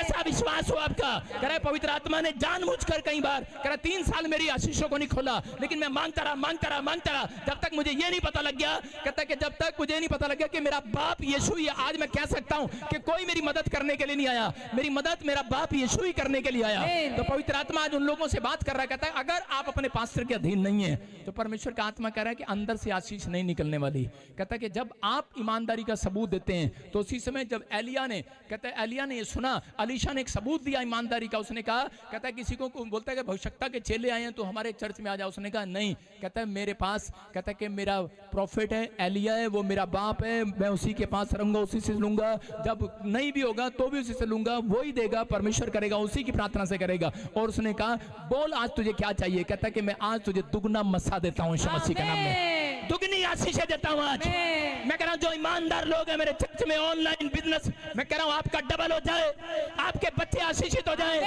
कैसा विश्वास हो आपका? कह रहा पवित्र आत्मा ने जानबूझकर कई बार, कह रहा 3 साल मेरी आशीषों को नहीं खोला, लेकिन मैं मांगता रहा जब तक मुझे ये नहीं पता लग गया, कहता कि जब तक मुझे नहीं पता लग गया कि मेरा बाप यीशु ही है। आज मैं कह सकता हूं कि कोई मेरी मदद करने के लिए नहीं आया, मेरी मदद मेरा बाप यीशु ही करने के लिए आया। तो पवित्र आत्मा आज उन लोगों से बात कर रहा है, कहता है अगर आप अपने पास्टर के अधीन नहीं है तो परमेश्वर का आत्मा कह रहा है कि अंदर से आशीष नहीं निकलने वाली। कहता है कि जब आप ईमानदारी का सबूत देते हैं, तो उसी समय जब एलिया ने, कहता है एलिया ने ये सुना, अलीशा ने एक सबूत दिया ईमानदारी का। उसने कहा, कहता है किसी को बोलता है कि भविष्यता के चेले आए हैं तो हमारे चर्च में आ जाओ। उसने कहा नहीं, कहता है मेरे पास, कहता है कि मेरा प्रॉफिट है, एलिया है, वो मेरा बाप है, मैं उसी के पास रहूंगा, उसी से लूंगा, जब नहीं भी होगा तो भी उसी से लूंगा, वही देगा, परमेश्वर करेगा, उसी की प्रार्थना से करेगा। और उसने कहा बोल आज तुझे क्या चाहिए? कहता है कि मैं आज तुझे दुगना मसा देता हूँ, यीशु मसीह के नाम में दुगनी आशीषें देता हूँ। आज मैं कह रहा हूँ जो ईमानदार लोग हैं मेरे चर्च में, ऑनलाइन बिजनेस, मैं कह रहा हूँ आपका डबल हो जाए, आपके बच्चे आशीषित हो जाए।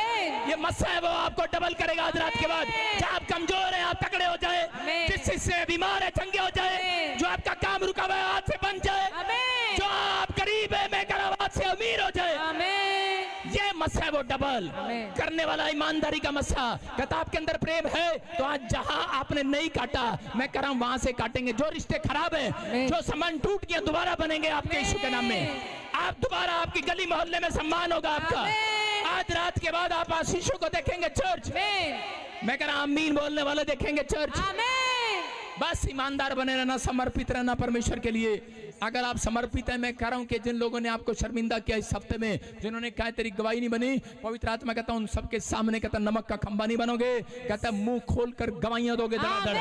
ये मस्सा है वो आपको डबल करेगा आज रात के बाद। जहाँ आप कमजोर हैं आप तगड़े हो जाए, जिस हिस्से बीमार है चंगे हो जाए, जो आपका काम रुका हुआ है आज से बन जाए, जो आप गरीब है मैं कह रहा हूँ आज से अमीर हो जाए। ये मस्सा है वो डबल करने वाला, ईमानदारी का मस्सा। कहता आपके अंदर प्रेम है तो आज जहां आपने नहीं काटा, मैं कह रहा हूं वहां से काटेंगे। जो रिश्ते खराब है, जो संबंध टूट गया, दोबारा बनेंगे आपके यीशु के नाम में। आप दोबारा, आपकी गली मोहल्ले में सम्मान होगा आपका। आज रात के बाद आप आशीषों को देखेंगे चर्च में, मैं कह रहा हूं आमीन बोलने वाले देखेंगे चर्च। बस ईमानदार बने रहना, समर्पित रहना परमेश्वर के लिए। अगर आप समर्पित हैं, मैं कह रहा हूं कि जिन लोगों ने आपको शर्मिंदा किया इस हफ्ते में, जिन्होंने कहा तेरी गवाही नहीं बनी, पवित्र आत्मा कहता हूं उन सबके सामने, कहता नमक का खंबा नहीं बनोगे, कहता मुंह खोलकर गवाहियां दोगे धड़ाधड़।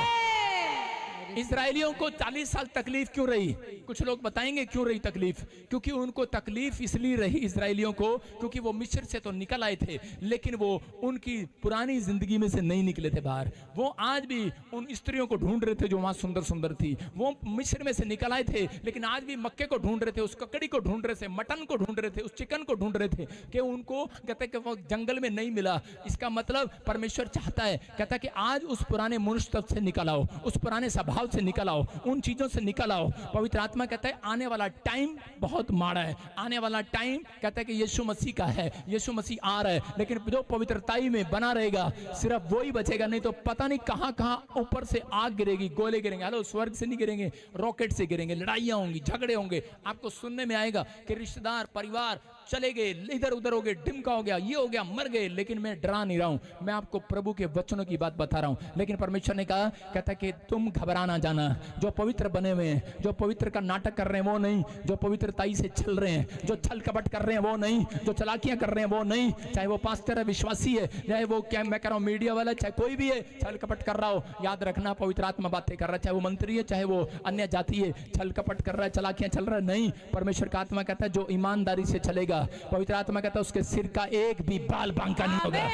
इजरायलियों को 40 साल तकलीफ क्यों रही? कुछ लोग बताएंगे क्यों रही तकलीफ। क्योंकि उनको तकलीफ इसलिए रही इजरायलियों को, क्योंकि वो मिस्र से तो निकल आए थे, लेकिन वो उनकी पुरानी जिंदगी में से नहीं निकले थे बाहर। वो आज भी उन स्त्रियों को ढूंढ रहे थे जो वहां सुंदर सुंदर थी। वो मिस्र में से निकल आए थे, लेकिन आज भी मक्के को ढूंढ रहे थे, उस ककड़ी को ढूंढ रहे थे, मटन को ढूंढ रहे थे, उस चिकन को ढूंढ रहे थे, कि उनको कहते कि वो जंगल में नहीं मिला। इसका मतलब परमेश्वर चाहता है, कहता कि आज उस पुराने मनुष्य तत्व से निकल आओ, उस पुराने स्वभाव से निकल आओ, उन चीजों से निकल आओ। पवित्र आत्मा कहता है आने वाला टाइम बहुत माड़ा है। आने वाला टाइम कहता है कि यीशु मसीह का है, यीशु मसीह आ रहा है, लेकिन जो पवित्रताई में बना रहेगा सिर्फ वही बचेगा। नहीं तो पता नहीं कहां कहां ऊपर से आग गिरेगी, गोले गिरेंगे। हेलो, स्वर्ग से नहीं गिरेंगे, रॉकेट से गिरेंगे, लड़ाइयां होंगी, झगड़े होंगे। आपको सुनने में आएगा कि रिश्तेदार, परिवार चले गए, इधर उधर हो गए, डिमका हो गया, ये हो गया, मर गए। लेकिन मैं डरा नहीं रहा हूं, मैं आपको प्रभु के वचनों की बात बता रहा हूं। लेकिन परमेश्वर ने कहा, कहता कि तुम घबरा ना जाना। जो पवित्र बने हुए हैं, जो पवित्र का नाटक कर रहे हैं वो नहीं, जो पवित्रताई से चल रहे हैं, जो छल कपट कर रहे हैं वो नहीं, जो चलाकियां कर रहे हैं वो नहीं, चाहे वो पास्टर है, विश्वासी है, चाहे वो क्या मैं कह रहा हूं मीडिया वाला, चाहे कोई भी है, छल कपट कर रहा हो, याद रखना पवित्र आत्मा बातें कर रहा है। चाहे वो मंत्री है, चाहे वो अन्य जाति है, छल कपट कर रहा है, चलाकियां चल रहा है, नहीं। परमेश्वर का आत्मा कहता है जो ईमानदारी से चलेगा, पवित्र आत्मा कहता है उसके सिर का एक भी बाल बांका नहीं होगा।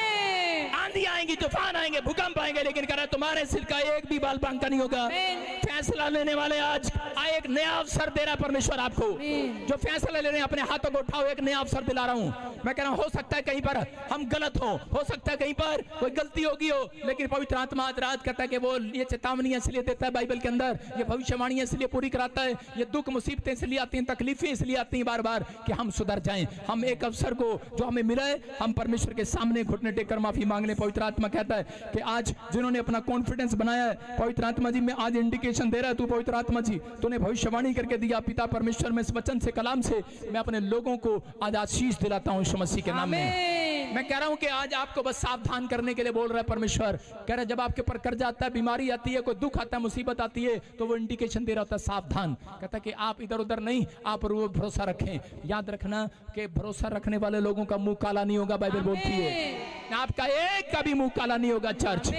आंधी आएंगी, तूफान आएंगे, भूकंप आएंगे, लेकिन कह रहा है तुम्हारे सिर का एक भी बाल बांका नहीं होगा। फैसला लेने वाले आज एक नया अवसर दे रहा है परमेश्वर आपको। जो फैसला ले रहे हैं अपने हाथों को उठाओ, एक नया अवसर दिला रहा हूं। मैं कह रहा हूं हो सकता है कहीं पर हम गलत हो सकता है कहीं पर कोई गलती होगी हो, लेकिन पवित्र आत्मा आज रात कहता है कि वो ये चेतावनी इसलिए देता है बाइबल के अंदर, ये भविष्यवाणी इसलिए पूरी कराता है, ये दुख मुसीबतें इसलिए आती हैं, तकलीफें इसलिए आती हैं बार बार कि हम सुधर जाएं। हम एक अवसर को जो हमें मिला है, हम परमेश्वर के सामने घुटने टेक कर माफी मांग लें। पवित्र आत्मा कहता है कि आज जिन्होंने अपना कॉन्फिडेंस बनाया है, पवित्र आत्मा जी मैं आज इंडिकेशन दे रहा है, तू पवित्र आत्मा जी तूने भविष्यवाणी करके दिया, पिता परमेश्वर में इस वचन से, कलाम से मैं अपने लोगों को आज आशीष दिलाता हूं यीशु मसीह के नाम में। मैं कह रहा हूं कि आज आपको बस सावधान करने के लिए बोल रहा है परमेश्वर। कह रहा है जब आपके ऊपर कर्जा आता है, बीमारी आती है, कोई दुख आता है, मुसीबत आती है, तो वो इंडिकेशन दे रहा होता है सावधान। कहता है कि आप इधर उधर नहीं, आप भरोसा रखें। याद रखना कि भरोसा रखने वाले लोगों का मुंह काला नहीं होगा, बाइबल बोलती है। आपका एक का भी मुंह काला नहीं होगा। चर्च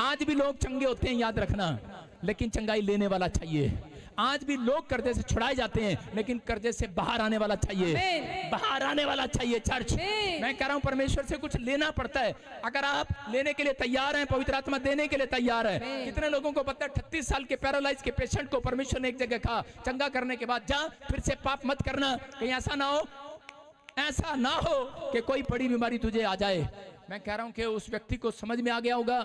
आज भी लोग चंगे होते हैं, याद रखना, लेकिन चंगाई लेने वाला चाहिए। आज भी लोग कर्जे से छुड़ाए जाते हैं, लेकिन कर्जे से बाहर आने वाला चाहिए, बाहर आने वाला चाहिए। चर्च मैं कह रहा हूं परमेश्वर से कुछ लेना पड़ता है। अगर आप लेने के लिए तैयार हैं, पवित्र आत्मा देने के लिए तैयार है। कितने लोगों को पता है 38 साल के पैरालाइज के पेशेंट को परमेश्वर ने एक जगह कहा, चंगा करने के बाद जा फिर से पाप मत करना, कहीं ऐसा ना हो कि कोई बड़ी बीमारी तुझे आ जाए। मैं कह रहा हूं कि उस व्यक्ति को समझ में आ गया होगा,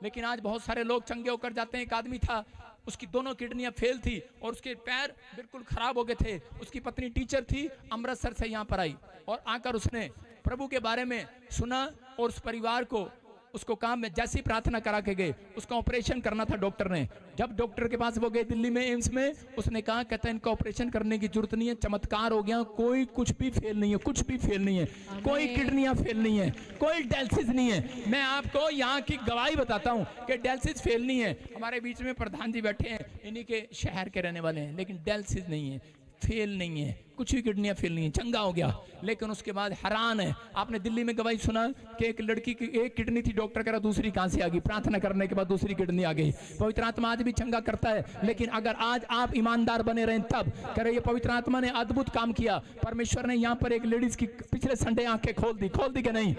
लेकिन आज बहुत सारे लोग चंगे होकर जाते हैं। एक आदमी था, उसकी दोनों किडनियां फेल थी और उसके पैर बिल्कुल खराब हो गए थे। उसकी पत्नी टीचर थी, अमृतसर से यहाँ पर आई और आकर उसने प्रभु के बारे में सुना और उस परिवार को उसको काम में जैसी प्रार्थना करा के गए, उसका ऑपरेशन करना था डॉक्टर ने। जब डॉक्टर के पास वो गए दिल्ली में एम्स में, उसने कहा कहता है इनका ऑपरेशन करने की जरूरत नहीं है, चमत्कार हो गया, कोई कुछ भी फेल नहीं है, कुछ भी फेल नहीं है, कोई किडनियां फेल नहीं है, कोई डायलिसिस नहीं है। मैं आपको यहाँ की गवाही बताता हूँ कि डायलिसिस फेल नहीं है। हमारे बीच में प्रधान जी बैठे हैं, इन्हीं के शहर के रहने वाले हैं, लेकिन डायलिसिस नहीं है, फेल नहीं है, कुछ भी किडनियां फेल नहीं है, चंगा हो गया। लेकिन उसके बाद हैरान है, आपने दिल्ली में गवाही सुना कि एक लड़की की एक किडनी थी, डॉक्टर कह रहा दूसरी कहां से आ गई, प्रार्थना करने के बाद दूसरी किडनी आ गई। पवित्र आत्मा आज भी चंगा करता है, लेकिन अगर आज आप ईमानदार बने रहें तब कह रहे, ये पवित्र आत्मा ने अद्भुत काम किया। परमेश्वर ने यहाँ पर एक लेडीज की पिछले संडे आंखें खोल दी कि नहीं,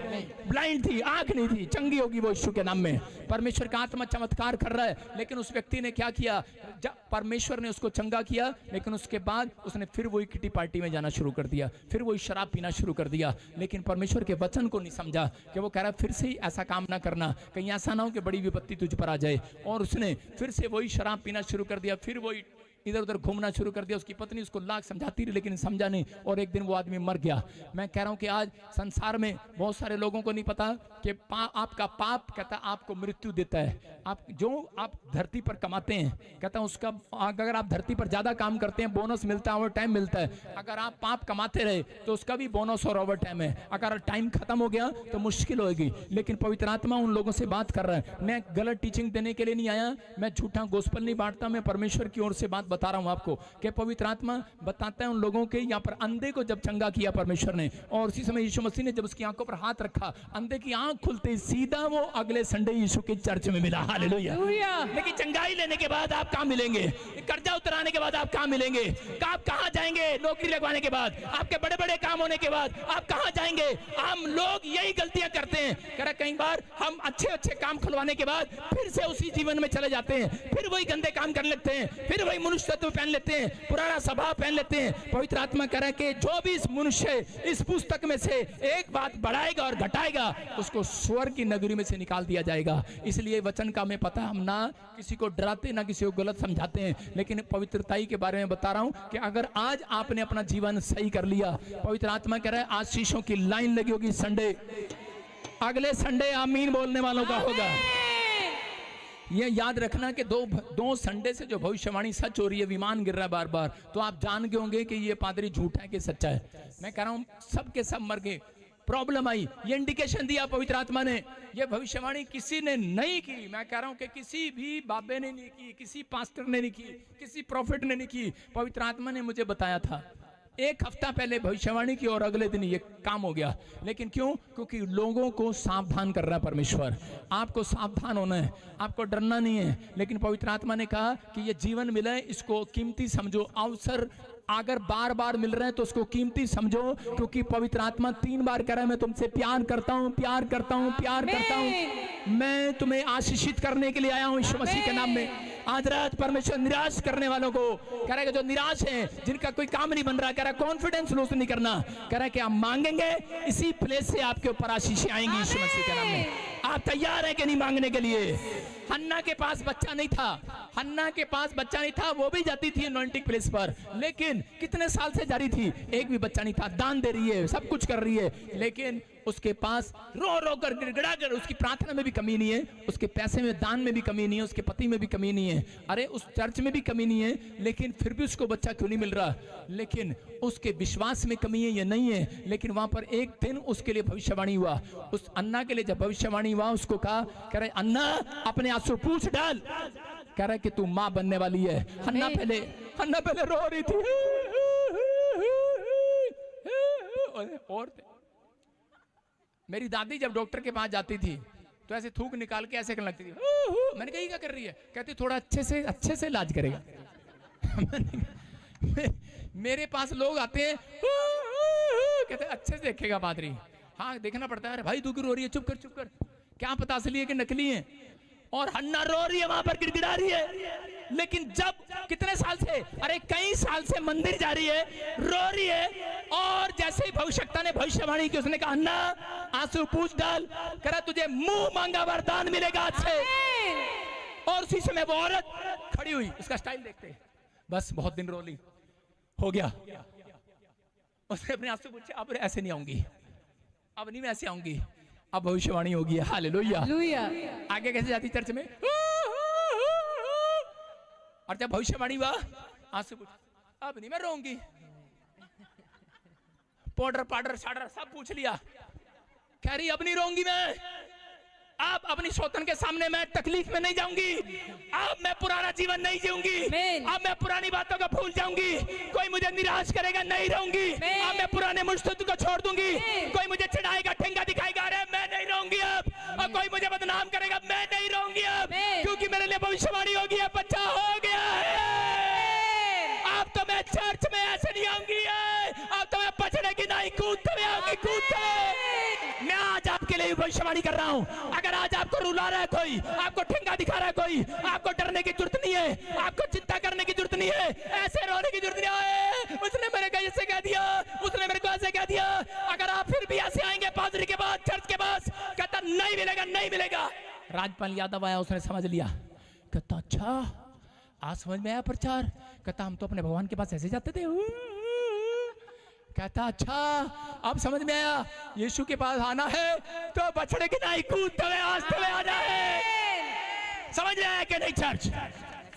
ब्लाइंड थी, आंख नहीं थी, चंगी होगी वो यीशु के नाम में। परमेश्वर का आत्मा चमत्कार कर रहा है। लेकिन उस व्यक्ति ने क्या किया, परमेश्वर ने उसको चंगा किया, लेकिन उसके बाद उसने फिर वही किटी पार्टी में जाना शुरू कर दिया, फिर वही शराब पीना शुरू कर दिया। लेकिन परमेश्वर के वचन को नहीं समझा कि वो कह रहा है फिर से ऐसा काम ना करना, कहीं ऐसा ना हो कि बड़ी विपत्ति तुझ पर आ जाए। और उसने फिर से वही शराब पीना शुरू कर दिया, फिर वही इधर उधर घूमना शुरू कर दिया। उसकी पत्नी उसको लाख समझाती रही लेकिन समझा नहीं, और एक दिन वो आदमी मर गया। मैं कह रहा हूं कि आज संसार में बहुत सारे लोगों को नहीं पता कि आपका पाप कहता आपको मृत्यु देता है। आप जो आप धरती पर कमाते हैं, कहता हूं उसका, अगर आप धरती पर ज्यादा काम करते हैं बोनस मिलता है, ओवर टाइम मिलता है। अगर आप पाप कमाते रहे तो उसका भी बोनस और ओवर टाइम है। अगर टाइम खत्म हो गया तो मुश्किल होगी। लेकिन पवित्र आत्मा उन लोगों से बात कर रहा है। मैं गलत टीचिंग देने के लिए नहीं आया, मैं झूठा गोस्पल नहीं बांटता, मैं परमेश्वर की ओर से बात बता रहा हूं आपको कि पवित्र आत्मा बताता है उन लोगों के। यहाँ पर अंधे को जब चंगा किया परमेश्वर ने, और उसी समय यीशु मसीह ने जब उसकी आंखों पर हाथ रखा, अंधे की आंख खुलते सीधा वो अगले संडे यीशु के चर्च में मिला। हालेलुया। लेकिन चंगाई लेने के बाद आप कहां मिलेंगे, कर्जा उतराने के बाद आप कहां मिलेंगे, आप कहां जाएंगे, नौकरी लगवाने के बाद, आपके बड़े बड़े काम होने के बाद आप कहां जाएंगे। हम लोग यही गलतियां करते हैं। कह रहा कई बार हम अच्छे अच्छे काम खुलवाने के बाद फिर से उसी जीवन में चले जाते हैं, फिर वही गंदे काम कर लेते हैं, फिर वही मनुष्यत्व पहन लेते हैं, पुराना स्वभाव पहन लेते हैं। पवित्र आत्मा कह रहा है कि जो भी इस मनुष्य इस पुस्तक में से एक बात बढ़ाएगा और घटाएगा, उसको स्वर्ग की नगरी में से निकाल दिया जाएगा। इसलिए वचन का हमें पता, हम ना किसी को डराते ना किसी को गलत समझाते हैं, लेकिन पवित्रताई के बारे में बता रहा हूं कि अगर आज आपने अपना जीवन सही कर लिया, पवित्र आत्मा कह रहा है आज शीशों की लाइन लगी होगी संडे, अगले संडे आमीन बोलने वालों का होगा। ये याद रखना कि दो संडे से जो भविष्यवाणी सच हो रही है, विमान गिर रहा है बार बार, तो आप जान गए होंगे कि ये पादरी झूठा है कि सच्चा है। मैं कह रहा हूं सब के सब मर गए, प्रॉब्लम आई, ये इंडिकेशन दिया पवित्र आत्मा ने। ये भविष्यवाणी किसी ने नहीं की, मैं कह रहा हूं कि किसी भी बाबे ने नहीं की, किसी पास्टर ने नहीं की, किसी प्रॉफिट ने नहीं की, पवित्र आत्मा ने मुझे बताया था। एक हफ्ता पहले भविष्यवाणी की और अगले दिन ये काम हो गया। लेकिन क्यों? क्योंकि लोगों को सावधान कर रहा है परमेश्वर। आपको सावधान होना है, आपको डरना नहीं है। लेकिन पवित्र आत्मा ने कहा कि ये जीवन मिला है, इसको कीमती समझो। अवसर अगर बार बार मिल रहे हैं तो उसको कीमती समझो, क्योंकि पवित्र आत्मा 3 बार कह रहा है मैं तुमसे प्यार करता हूं, प्यार करता हूं, प्यार करता हूं। मैं तुम्हें आशीषित करने के लिए आया हूं यीशु मसीह के नाम में। आज रात परमेश्वर निराश करने वालों को कह रहा है, जो निराश हैं, जिनका कोई काम नहीं बन रहा, कह रहा है कॉन्फिडेंस लूज नहीं करना, कह रहा है कि आप मांगेंगे इसी प्लेस से आपके ऊपर आशीषें आएंगी यीशु मसीह के नाम में। आप तैयार हैं कि नहीं मांगने के लिए? हन्ना के पास बच्चा नहीं था, हन्ना के पास बच्चा नहीं था, वो भी जाती थी अनॉइंटिंग प्लेस पर, लेकिन कितने साल से जा रही थी, एक भी बच्चा नहीं था। दान दे रही है, सब कुछ कर रही है, लेकिन उसके पास रो रो कर गिड़गिड़ा कर, उसकी प्रार्थना में भी कमी नहीं है, उसके पैसे में दान में भी कमी नहीं है, उसके पति में भी कमी नहीं है, अरे उस चर्च में भी कमी नहीं है, लेकिन फिर भी उसको बच्चा क्यों नहीं मिल रहा? लेकिन उसके विश्वास में कमी है, ये नहीं है। लेकिन वहां पर एक दिन उसके लिए भविष्यवाणी हुआ। उस अन्ना के लिए जब भविष्यवाणी हुआ, उसको कहा, कह रहे अन्ना अपने आंसू पूछ डाल, कह रहा कि तू मां बनने वाली है। हन्ना पहले रो रही थी और मेरी दादी जब डॉक्टर के पास जाती थी तो ऐसे थूक निकाल के ऐसे करने लगती थी। मैंने कहा क्या कर रही है? कहती थोड़ा अच्छे से इलाज करेगा। मेरे पास लोग आते हैं, कहते अच्छे से देखेगा पादरी। हाँ देखना पड़ता है। अरे भाई तू क्यों रो रही है? चुप कर, क्या पता असली है कि नकली है। और हन्ना रो रही है, वहां पर गिड़गिड़ा रही है। लेकिन जब कितने साल से, अरे कई साल से मंदिर जा रही है, रो रही है, और जैसे ही भविष्यवक्ता ने भविष्यवाणी की, उसने कहा हन्ना आंसू पूछ डाल, करा तुझे मुंह मांगा वरदान मिलेगा आज से। और उसी समय वो औरत खड़ी हुई, उसका स्टाइल देखते, बस बहुत दिन रो ली, हो गया। उसने अपने आंसू पूछे, अब ऐसे नहीं आऊंगी, अब नहीं मैं ऐसे आऊंगी, अब भविष्यवाणी होगी। हालेलुया। हालेलुया। आगे कैसे जाती चर्च में, और जब भविष्यवाणी हुआ आंसू पूछ, अब नहीं मैं रोऊंगी, पाउडर पाउडर शाडर सब पूछ लिया, कह रही अब नहीं रोऊंगी मैं, अब अपनी सौतन के सामने मैं तकलीफ में नहीं जाऊंगी, अब मैं पुराना जीवन नहीं जीऊंगी, अब मैं पुरानी बातों को भूल जाऊंगी, कोई मुझे निराश करेगा नहीं रहूंगी, अब मैं पुराने मुस्तुद को छोड़ दूंगी, कोई मुझे चिढ़ाएगा ठेंगा दिखाएगा, अरे मैं नहीं रहूंगी अब, और कोई मुझे बदनाम करेगा मैं नहीं रहूंगी अब, क्योंकि मेरे लिए भविष्यवाणी हो गई है, बच्चा हो गया है। अब तो मैं चर्च में ऐसे नहीं आऊंगी, अब तो मैं पछड़े की नहीं कूदते में आऊंगी, कूदते। मैं आज आपके लिए भविष्यवाणी कर रहा हूं, अगर आज आपको रुला रहा है कोई, आपको ठेंगा दिखा रहा है कोई, आपको डरने की जरूरत नहीं है, आपको चिंता करने की जरूरत नहीं है, ऐसे रोने की जरूरत नहीं है। उसने मेरे को ऐसे कह दिया, उसने मेरे को ऐसे कह दिया, अगर आप फिर भी ऐसे आएंगे पादरी के पास, चर्च के पास, कहता नहीं मिलेगा, नहीं मिलेगा। राजपाल यादव आया, उसने समझ लिया, कहता अच्छा आज समझ में आया प्रचार, कहता हम तो अपने भगवान के पास ऐसे जाते थे, कहता अच्छा अब समझ में आया, यीशु के पास आना है तो बछड़े की नहीं कूदते हुए आस्ते हुए आना है। समझ में आया कि नहीं चर्च,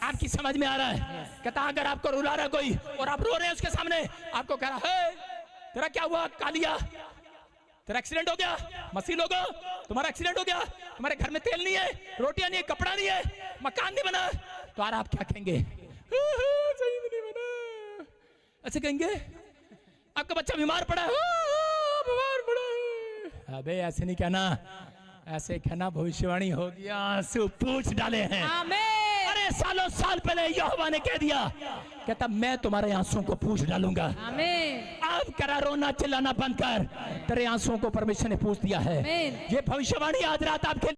आपकी समझ में आ रहा है। कहता अगर आपको रुला रहा है कोई और आप रो रहे हैं उसके सामने, आपको कह रहा है तेरा क्या हुआ कालिया, तेरा एक्सीडेंट हो गया, मसीह लोगों तुम्हारा एक्सीडेंट हो गया, तुम्हारे घर में तेल नहीं है, रोटियां नहीं है, कपड़ा नहीं है, मकान नहीं बना, तो यार आप क्या कहेंगे, सही नहीं बना, ऐसे कहेंगे। आपका बच्चा बीमार पड़ा है, बीमार पड़ा है, अबे ऐसे नहीं कहना, ऐसे कहना भविष्यवाणी हो गया, आंसू पूछ डाले हैं। आमीन। अरे सालों साल पहले यहोवा ने कह दिया, कहता मैं तुम्हारे आंसुओं को पूछ डालूंगा। आमीन। अब करा रोना चिल्लाना बंद कर, तेरे आंसुओं को परमेश्वर ने पूछ दिया है। आमीन। ये भविष्यवाणी आज रात आपके